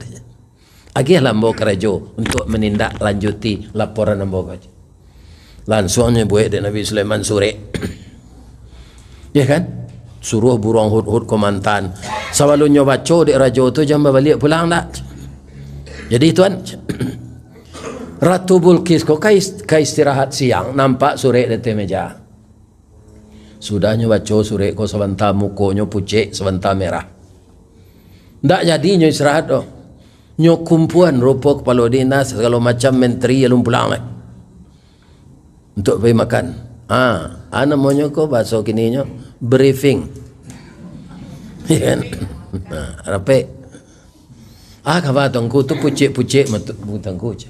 Agi ambo kerajo untuk menindaklanjuti laporan ambo kau. Langsungnya buat Nabi Sulaiman sore. Ya kan? Suruh burung hud-hud komandan. Sawalunyo baca dek raja tu jam balik pulang tak. Jadi tuan, Ratu Bulkis kau kai istirahat siang nampak sore di meja. Sudahnya baca sore kau sebentar mukonya pucet sebentar merah. Ndak jadi nyo istirahat doh. Nyo kumpulan rupa kepala dinas segala macam menteri yang pulang lagi. Untuk pergi makan. Namanya kau bahasa kininya briefing. Ya kan? Rapi. Khabar tuanku tu pucik-pucik tuanku je.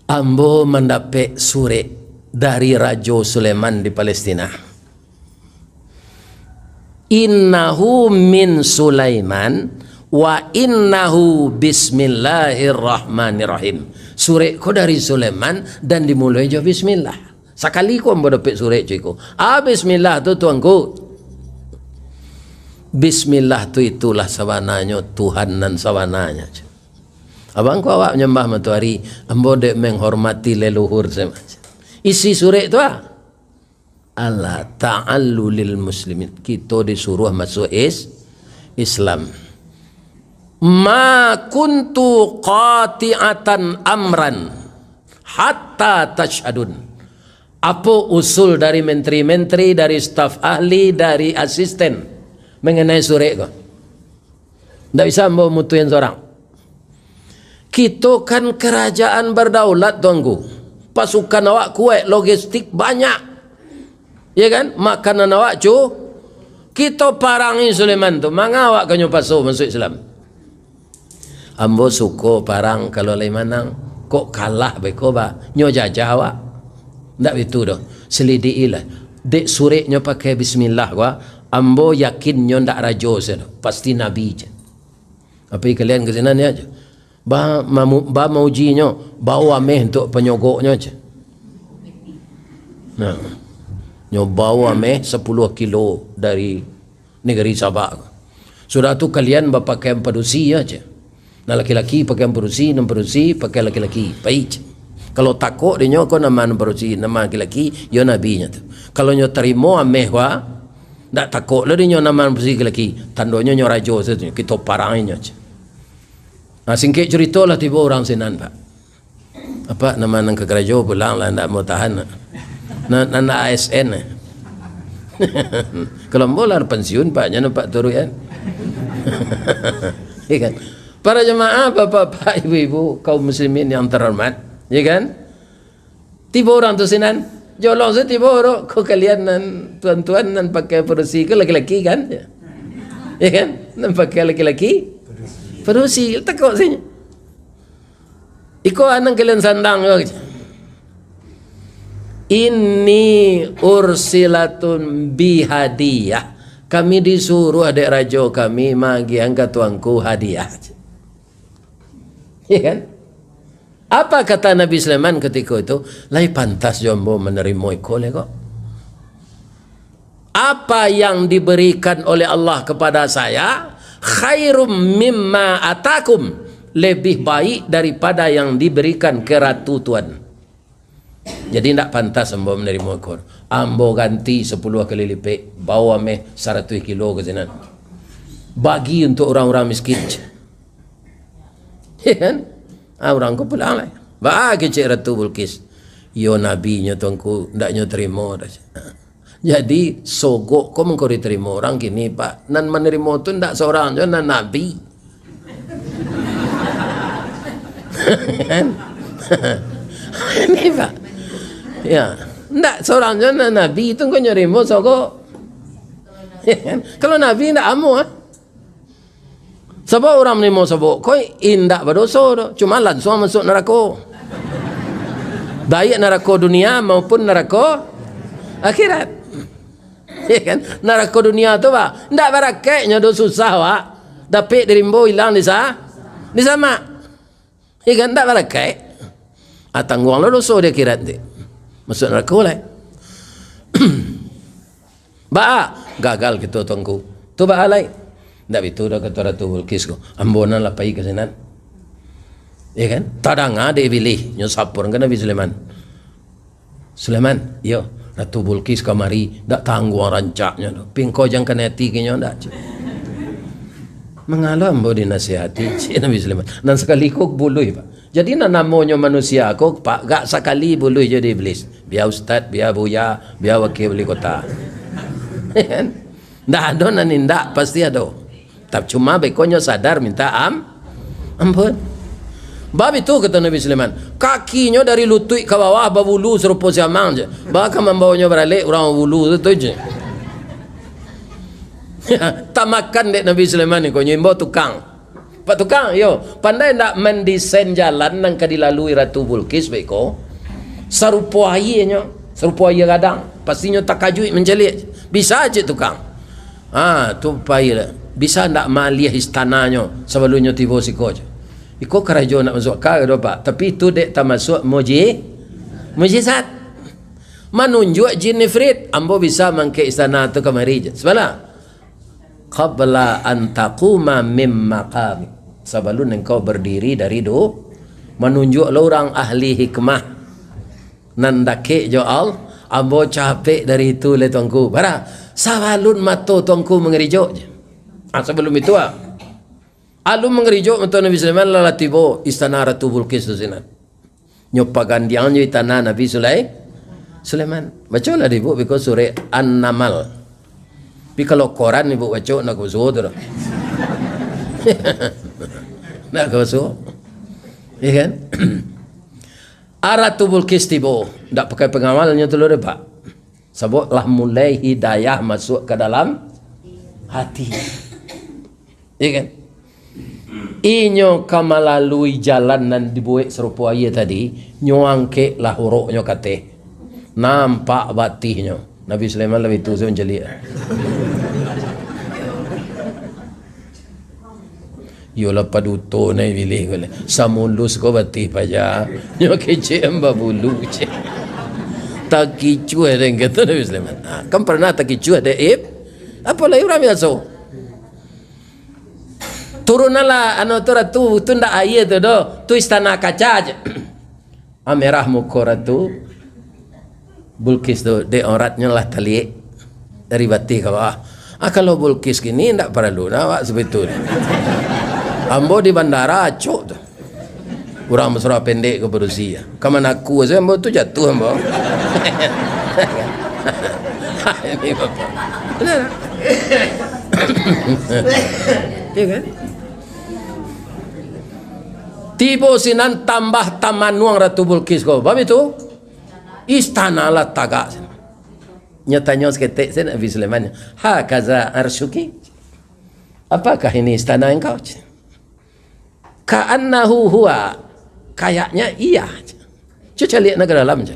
Ambo mendapat surat dari Raja Sulaiman di Palestina. Innahu min Sulaiman wa innahu bismillahirrahmanirrahim. Surat ko dari Sulaiman dan dimulai je bismillah. Sekali ko ambo dapat surat ciko. Bismillah tu tuanku. Bismillah tu itulah sabananya Tuhan dan sabananya. Abang ko awak menyembah matahari, ambo dek menghormati leluhur semacam. Isi surat tu Allah ta'allu lil muslimin. Kita disuruh masuk Islam. Ma kuntu qati'atan amran hatta tashhadun. Apa usul dari menteri-menteri, dari staf ahli, dari asisten mengenai surat kau? Tidak bisa ambo mutuin seorang. Kita kan kerajaan berdaulat tuanku. Pasukan awak kuat, logistik banyak. Ya kan? Makanan awak kita parangi Sulaiman tu. Manga awak kanyo pasu masuk Islam. Ambo suko parang kalau lain manang. Kok kalah beko ba? Nyo jajah awak. Tak betul dah. Selidikilah. Dek suratnya pakai bismillah gua. Ambo yakin nyo ndak rajo saya. Pasti nabi je. Apa kalian ke sana ni aja. Ba maujinya bawa meh untuk penyogoknya je. Nah. Nyo bawa meh 10 kilo dari negeri Sabak. Sudah tu kalian berpakaian padusi aja. Nah laki-laki pakaian padusi, non padusi pakai laki-laki. Baik. Kalau takut dia kau nama padusi, nama laki-laki, yo nabinya tu. Kalau nyo terima ameh wa, tak takut lah dia nama padusi laki-laki. Tandanya nyo rajo tu, kita parangnya aja. Singkit cerita lah tiba orang sinan pak. Apa nama nang kekerajo pulang lah tak mau tahan. Nana ASN. Kalau bola pensiun paknya nampak turun kan. Ya kan? Para jemaah, bapak-bapak, ibu-ibu, kaum muslimin yang terhormat, ya kan? Tiba orang tu sinan, Jolong saya tiba orang, kau kalian nan tuan-tuan nan pakai perusi ke laki-laki kan? Ya kan? Nan pakai laki-laki perusi, takut sini. Iko anang kalian sandang yo. Ini ursilatun bihadiyah. Kami disuruh adik raja kami magi angkat tuanku hadiah. Ya kan? Apa kata Nabi Sulaiman ketika itu? Lai pantas jombo menerima ikole kok. Apa yang diberikan oleh Allah kepada saya khairum mimma atakum, lebih baik daripada yang diberikan ke ratu tuan. Jadi tidak pantas ambo menerima ikor. Ambo ganti 10 kali lipat, bawa meh 100 kilo ke sana. Bagi untuk orang-orang miskin. Ya kan? Orang ko pulang lah. Bagi Cik Ratu Bilqis. Yo nabinya tuanku ndaknya terima dah. Jadi sogok kau mengkau diterima orang kini pak. Nan menerima tu ndak seorang je nan nabi. Kan? Ini pak. Ya, ndak seorang je nan nabi tu kau nyerimo sogok. Kalau nabi ndak amu ah. Sebab orang menerima sebab kau indak berdosa dah. Cuma langsung masuk neraka. Baik neraka dunia maupun neraka akhirat. Ya kan? Neraka dunia tu pak, ndak barakatnya do susah pak. Tapi dirimbo hilang di sama. Ya kan? Ndak barakat. Tangguang lo dosa di akhirat ni. Masuk neraka lah. Ba gagal kita tunggu. Tu ba alai. Ndak betul dah kata Ratu Bilqis ko. Ambonan lapai ke sana. Ya kan? Tadang ada pilih nyusapur kan Nabi Sulaiman. Sulaiman, yo Ratu Bilqis kamari ndak tangguang rancaknya tu. Pingko jang kan hati kinyo ndak. Mengalah ambo dinasihati Nabi Sulaiman. Dan sekali kok bului pak. Jadi namanya manusia kok pak gak sekali bului jadi iblis. Biar ustaz, biar buya, biar wakil wali kota. Ya kan? Ndak ada nan ndak pasti ada. Tapi cuma bekonyo sadar minta ampun. Bab itu kata Nabi Sulaiman, kakinya dari lutut ke bawah berbulu serupa siamang je. Bahkan membawanya beralik orang bulu tu je. Tak makan dek Nabi Sulaiman ni, kau nyimbo tukang. Pak tukang, yo pandai nak mendesain jalan yang dilalui Ratu Bilqis baik ko. Serupa airnya, serupa air kadang. Pastinya tak kajui menjelit. Bisa aja tukang. Tu payah. Bisa ndak malih istananya sebelumnya tiba siko je. Iko kerajaan nak masuk kah do pak. Tapi itu dek tak masuk mujizat. Menunjuk jin ifrit ambo bisa mangke istana tu kemari je. Sebala qabla an taquma mim maqam. Sebelum engkau berdiri dari do menunjuk lo orang ahli hikmah. Nandake jo al ambo capek dari itu le tuanku. Bara sabalun mato tuanku mengerijo je. Sebelum itu alum mengerijo untuk Nabi Sulaiman lala tibo istana Ratu Bilqis tu sana. Nyopagan dia anjo istana Nabi Sulaiman. Baca lah ibu because surah An-Naml. Tapi kalau Quran ibu baca nak usul tu. Nak usul. Ya kan? Ratu Bilqis tibo ndak pakai pengamalnya tu lho pak. Sebab lah mulai hidayah masuk ke dalam hati. Ya kan? Inyo kamalalui jalan dan dibuat serupa air tadi, nyuangke lah hurufnya kate. Nampak batihnya. Nabi Sulaiman lebih tu menjeli. Yo la paduto nai pilih kole. Samulus ko batih paja. Nyo kece amba bulu ce. Tak kicu ada yang kata Nabi Sulaiman. Kan pernah tak kicu ada apa lagi orang biasa? Turunlah anu tu ndak air tu do. Tu istana kaca aja. Merah muka Ratu Bilqis tu de oratnya lah tali dari batih ke bawah. Kalau Bilqis gini ndak perlu nak sebetulnya. Ambo di bandara acuk tu. Kurang mesra pendek ke Berusia. Kaman aku saya ambo tu jatuh ambo. Ini bapak. Benar. Ya kan? Tibo sinan tambah tamanuang Ratu Bilqis ko. Bab itu istana lah tagak. Nyatanya seketik saya Nabi Sulaiman, hakaza arsyuki, apakah ini istana engkau? Ka'annahu huwa, kayaknya iya. Cuba lihat negara dalam je.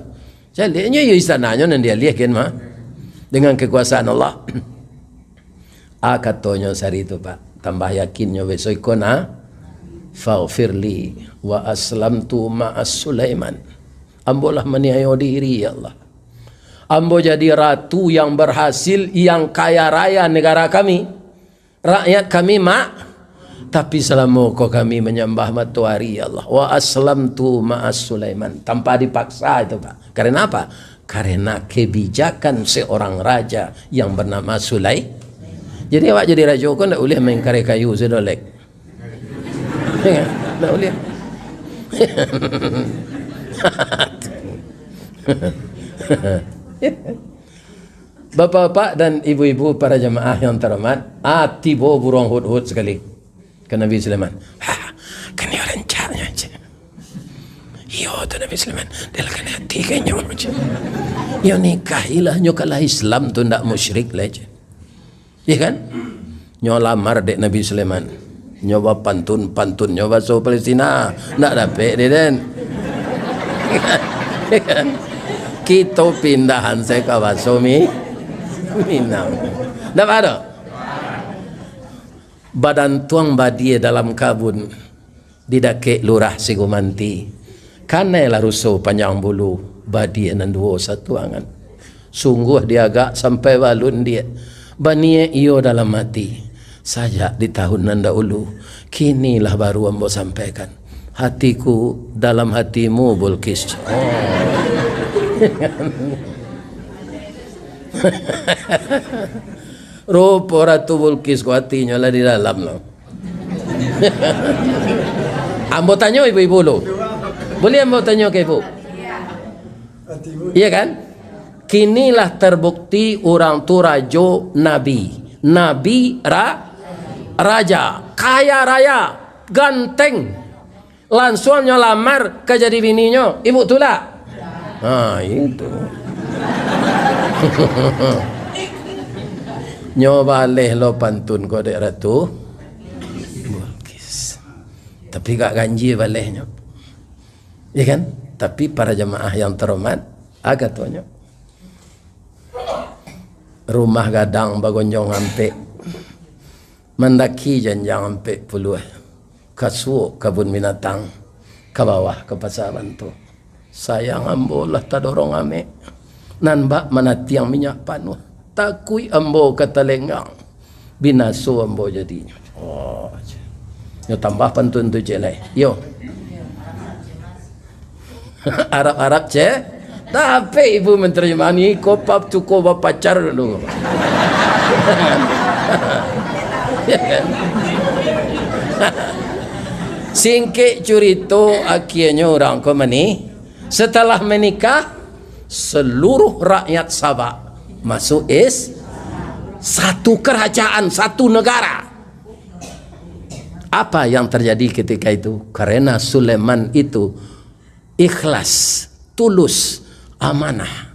Saya lihatnya ya istananya dan dia lihat kan mah dengan kekuasaan Allah. Katanya sari itu Pak, tambah yakinnya besok ikona faghfirli wa aslamtu ma'as Sulaiman. Ambolah meniayo diri ya Allah. Ambo jadi ratu yang berhasil, yang kaya raya negara kami, rakyat kami mak. Tapi selama kami menyembah matahari ya Allah, wa aslamtu ma'as Sulaiman, tanpa dipaksa itu Pak. Karena apa? Karena kebijakan seorang raja yang bernama Sulaiman. Jadi awak jadi raja kau tak boleh main kare kayu sedolek. Tak boleh. Bapak-bapak dan ibu-ibu para jemaah yang terhormat, tiba burung hut-hut sekali ke Nabi Sulaiman. Kan dia rencanya aja. Yo tu Nabi Sulaiman, dia akan hati kayaknya macam. Yo nikahilah nyokalah Islam tu ndak musyrik lah aja. Ya kan? Nyo lamar dek Nabi Sulaiman. Nyoba pantun nyoba so Palestina, ndak dapat dia dan. Kita pindahan saya ke Wasomi Minang. Dapat ada? Badan tuang badie dalam kabun didake lurah Sigumanti. Kanailah rusuh panjang bulu badie nan dua satu angan. Sungguh dia agak sampai balun dia. Banie iyo dalam mati. Saja di tahun nan dahulu. Kinilah baru ambo sampaikan. Hatiku dalam hatimu Bulkis. Rupa Ratu Bulkis ku hatinya lah di dalam lah. Ambo tanya ibu-ibu lo. Boleh ambo tanya ke ibu? Iya kan? Kinilah terbukti orang tu rajo nabi. Nabi raja. Kaya raya. Ganteng. Langsung lamar ke jadi bininya. Ibu tu lah. Itu. Nyoba leh lo pantun ko dek Ratu Bulkis. Tapi gak ganji balehnya. Ya kan? Tapi para jemaah yang terhormat, agak tuanya. Rumah gadang bagonjong ampe. Mendaki janjang ampe puluh. Kasuo kebun binatang. Ke bawah ke pasaran tu. Sayang ambo lah tak dorong ame. Nan bak mana tiang minyak panuh. Takui ambo kata lenggang. Binaso ambo jadinya. Yo tambah pantun tu jelai. Yo. Arab-Arab cek. Tapi ibu menterjemani kopap cukup pacar dulu. Singkik curito akhirnya orang komani. Setelah menikah, seluruh rakyat Sabah masuk satu kerajaan, satu negara. Apa yang terjadi ketika itu? Karena Sulaiman itu ikhlas, tulus, amanah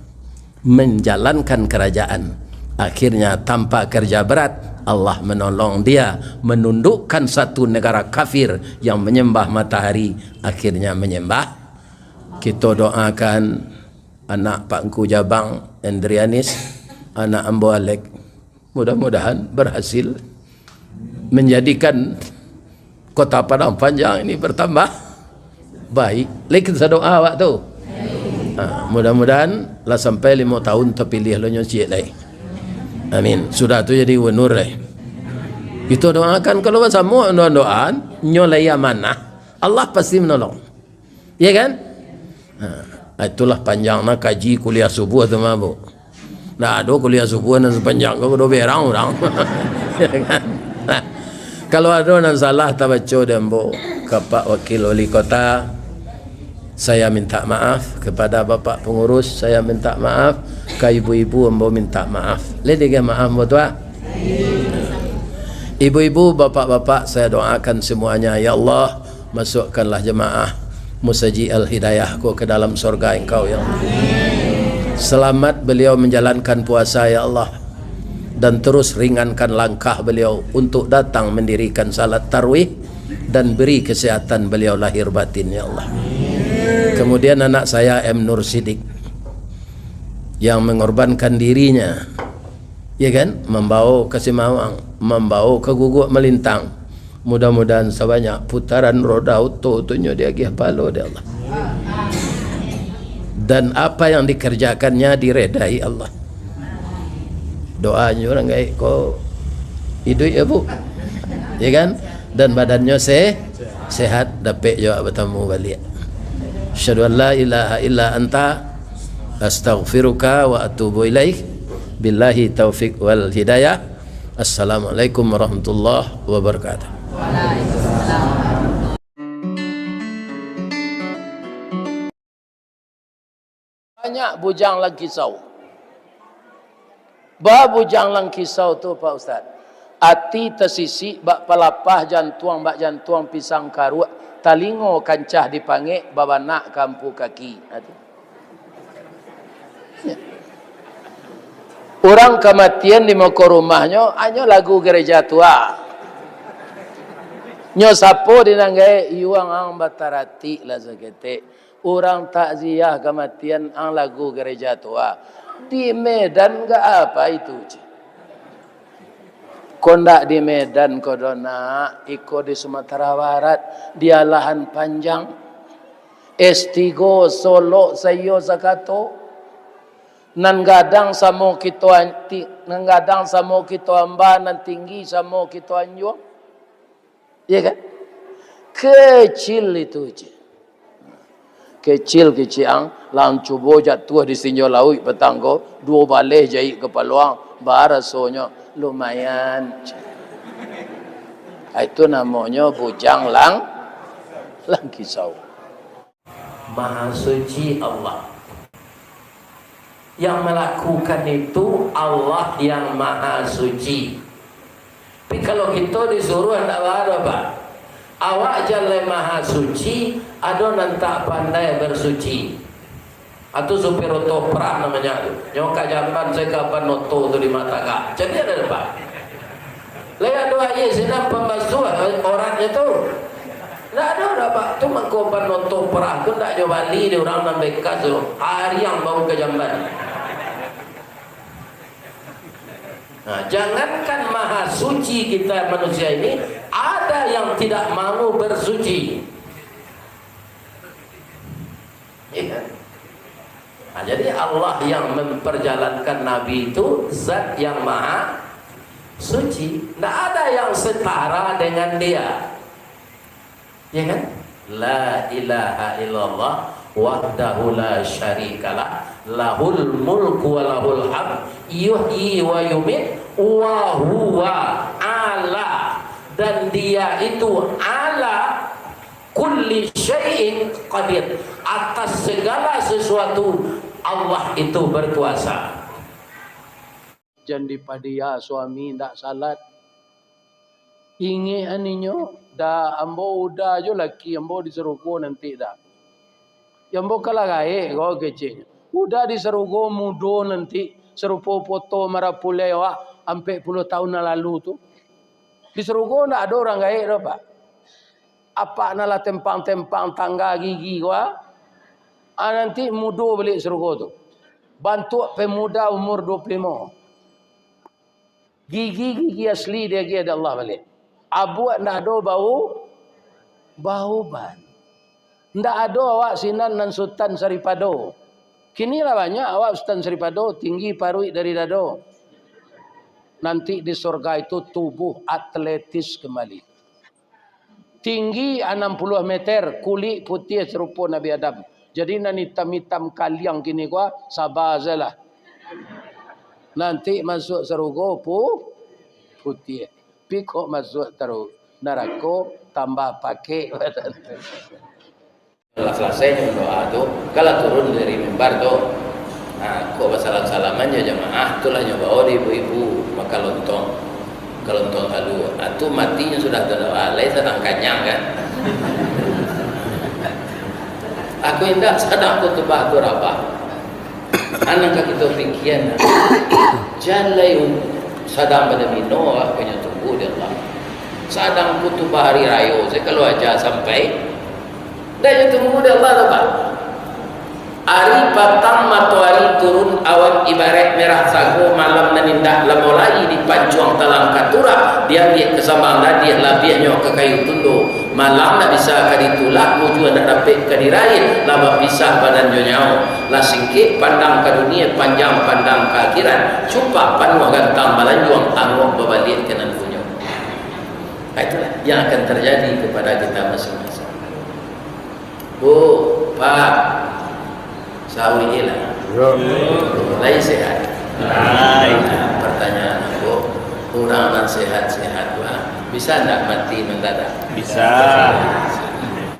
menjalankan kerajaan. Akhirnya tanpa kerja berat, Allah menolong dia menundukkan satu negara kafir yang menyembah matahari, akhirnya menyembah. Kita doakan anak Pak Engku Jabang Endrianis, anak Ambo Alek, mudah-mudahan berhasil menjadikan Kota Padang Panjang ini bertambah baik. Lagi kita doa awak tu. Mudah-mudahan lah sampai 5 tahun terpilih lo nyocik lagi. Amin. Sudah tu jadi gubernur lagi. Kita doakan kalau semua doa nyolai amanah, Allah pasti menolong. Ya kan? Itulah panjangnya kaji kuliah subuh tu mah bu. Nah, ada kuliah subuh nan sepanjang kau do berang orang. Kalau ada nan salah tabaco dan bu ke Pak Wakil Wali Kota, saya minta maaf kepada Bapak Pengurus, saya minta maaf ke ibu-ibu ambo minta maaf. Ledege maaf bu tua. Ibu-ibu, bapak-bapak, saya doakan semuanya, ya Allah, masukkanlah jemaah Musaji Al-Hidayah ke dalam surga engkau ya Allah. Selamat beliau menjalankan puasa ya Allah, dan terus ringankan langkah beliau untuk datang mendirikan salat tarawih, dan beri kesehatan beliau lahir batin ya Allah. Kemudian anak saya M. Nur Sidik yang mengorbankan dirinya, ya kan, membawa ke Simawang, membawa ke Guguk Melintang. Mudah-mudahan sebanyak putaran roda auto tunyo dia gih palo dia Allah. Dan apa yang dikerjakannya diredai Allah. Doanya orang gak kok hidup ya bu, ya kan, dan badannya sehat, dapat juga bertemu balik. Asyhadu an la ilaha illa anta astaghfiruka wa atubu ilaik. Billahi taufik wal hidayah. Assalamualaikum warahmatullahi wabarakatuh. Banyak bujang lang kisau. Bujang lang kisau tu Pak Ustaz. Ati tersisi bak pelapah jantuang bak jantuang pisang karuk talingo kancah dipanggil babanak kampu kaki. Ya. Orang kematian di moko rumahnya hanya lagu gereja tua. Nyo sapo dinanggai iwang ang batarati lah sekete. Orang takziah kematian ang lagu gereja tua. Di Medan enggak apa itu. Kondak di Medan kodona, iko di Sumatera Barat, dia lahan panjang. Estigo Solo sayo sakato. Nanggadang samo kito nanggadang samo kito amba nan tinggi samo kito anjo. Ya kan? Kecil itu je. Kecil ang lang cubo jatuh di sinyo laui petanggo, dua balai jahit ke peluang, barasonya lumayan. Itu namanya bujang lang kisau. Maha suci Allah. Yang melakukan itu Allah yang maha suci. Tapi kalau kita disuruh tidak ada Pak. Awak jalan maha suci, ada nantak pandai bersuci. Atau supir otoprak namanya. Nyoka jamban saya kapan noto tu di mata kak. Jadi ada Pak. Lihat doa ye sedang pembasuhan orangnya tu. Tidak ada Pak. Tu mengkopan otoprak tu tak jauh bali dia orang nak bekas tu. Hari yang bau ke jamban. Nah, jangankan maha suci kita manusia ini, ada yang tidak mau bersuci. Ya. Nah, jadi Allah yang memperjalankan Nabi itu zat yang maha suci. Tidak ada yang setara dengan dia. Ya kan? La ilaha illallah wahdahu la syarikalah lahul mulku wa lahul hamd yuhyi wa yumit wa huwa ala, dan dia itu ala kulli syai'in qadir, atas segala sesuatu Allah itu berkuasa. Jandi padia suami ndak salat inge aninyo dah ambo udah jo laki ambo diserugo nanti dah. Ambo kalah gae go kecil. Udah diserugo mudo nanti serupo foto marapule wa ampe 10 tahun lalu tu. Diserugo ndak ada orang gae dah Pak. Apa nala tempang-tempang tangga gigi wa. Nanti mudo balik serugo tu. Bantu pemuda umur 25. Gigi asli dia ada Allah balik. Abuat ndak ada bau ban. Ndak ada awak sinan nan Sultan Saripado. Kini lah banyak awak Sultan Saripado tinggi parui dari dado. Nanti di surga itu tubuh atletis kembali. Tinggi 60 meter, kulit putih serupa Nabi Adam. Jadi nan hitam-hitam kaliang kini gua sabar sajalah. Nanti masuk surga putih. Pikok masuk terus neraka tambah pakai. Setelah selesai doa tu, kalau turun dari mimbar tu, kok salam-salamannya jamaah, itulah nyoba di ibu-ibu maka lontong halu. Itu matinya sudah terdoa, lain sedang kanyang kan. Aku indah sadang aku tebak tu apa. anak kita pikiran jalai sadang pada mino punya tunggu dia Allah sadang putu bahari rayo saya kalau aja sampai dah tunggu dia Allah dapat hari petang matahari turun awan ibarat merah sagu malam nanindak lamolai di pancuang talang katura dia kesambang dia labiahnya ke kayu tundu malam nak bisa kadi tulak muju nak dapat kadi rain lama pisah badan nyau lah singkit pandang ke dunia panjang pandang ke akhirat cupa panuh gantang balanjuang angok berbalik ke nan punya. Itulah yang akan terjadi kepada kita masing-masing. Bu, Pak, sahur ialah lain sehat. Pertanyaan aku, orang yang sehat-sehat bisa tidak mati mendadak? Bisa.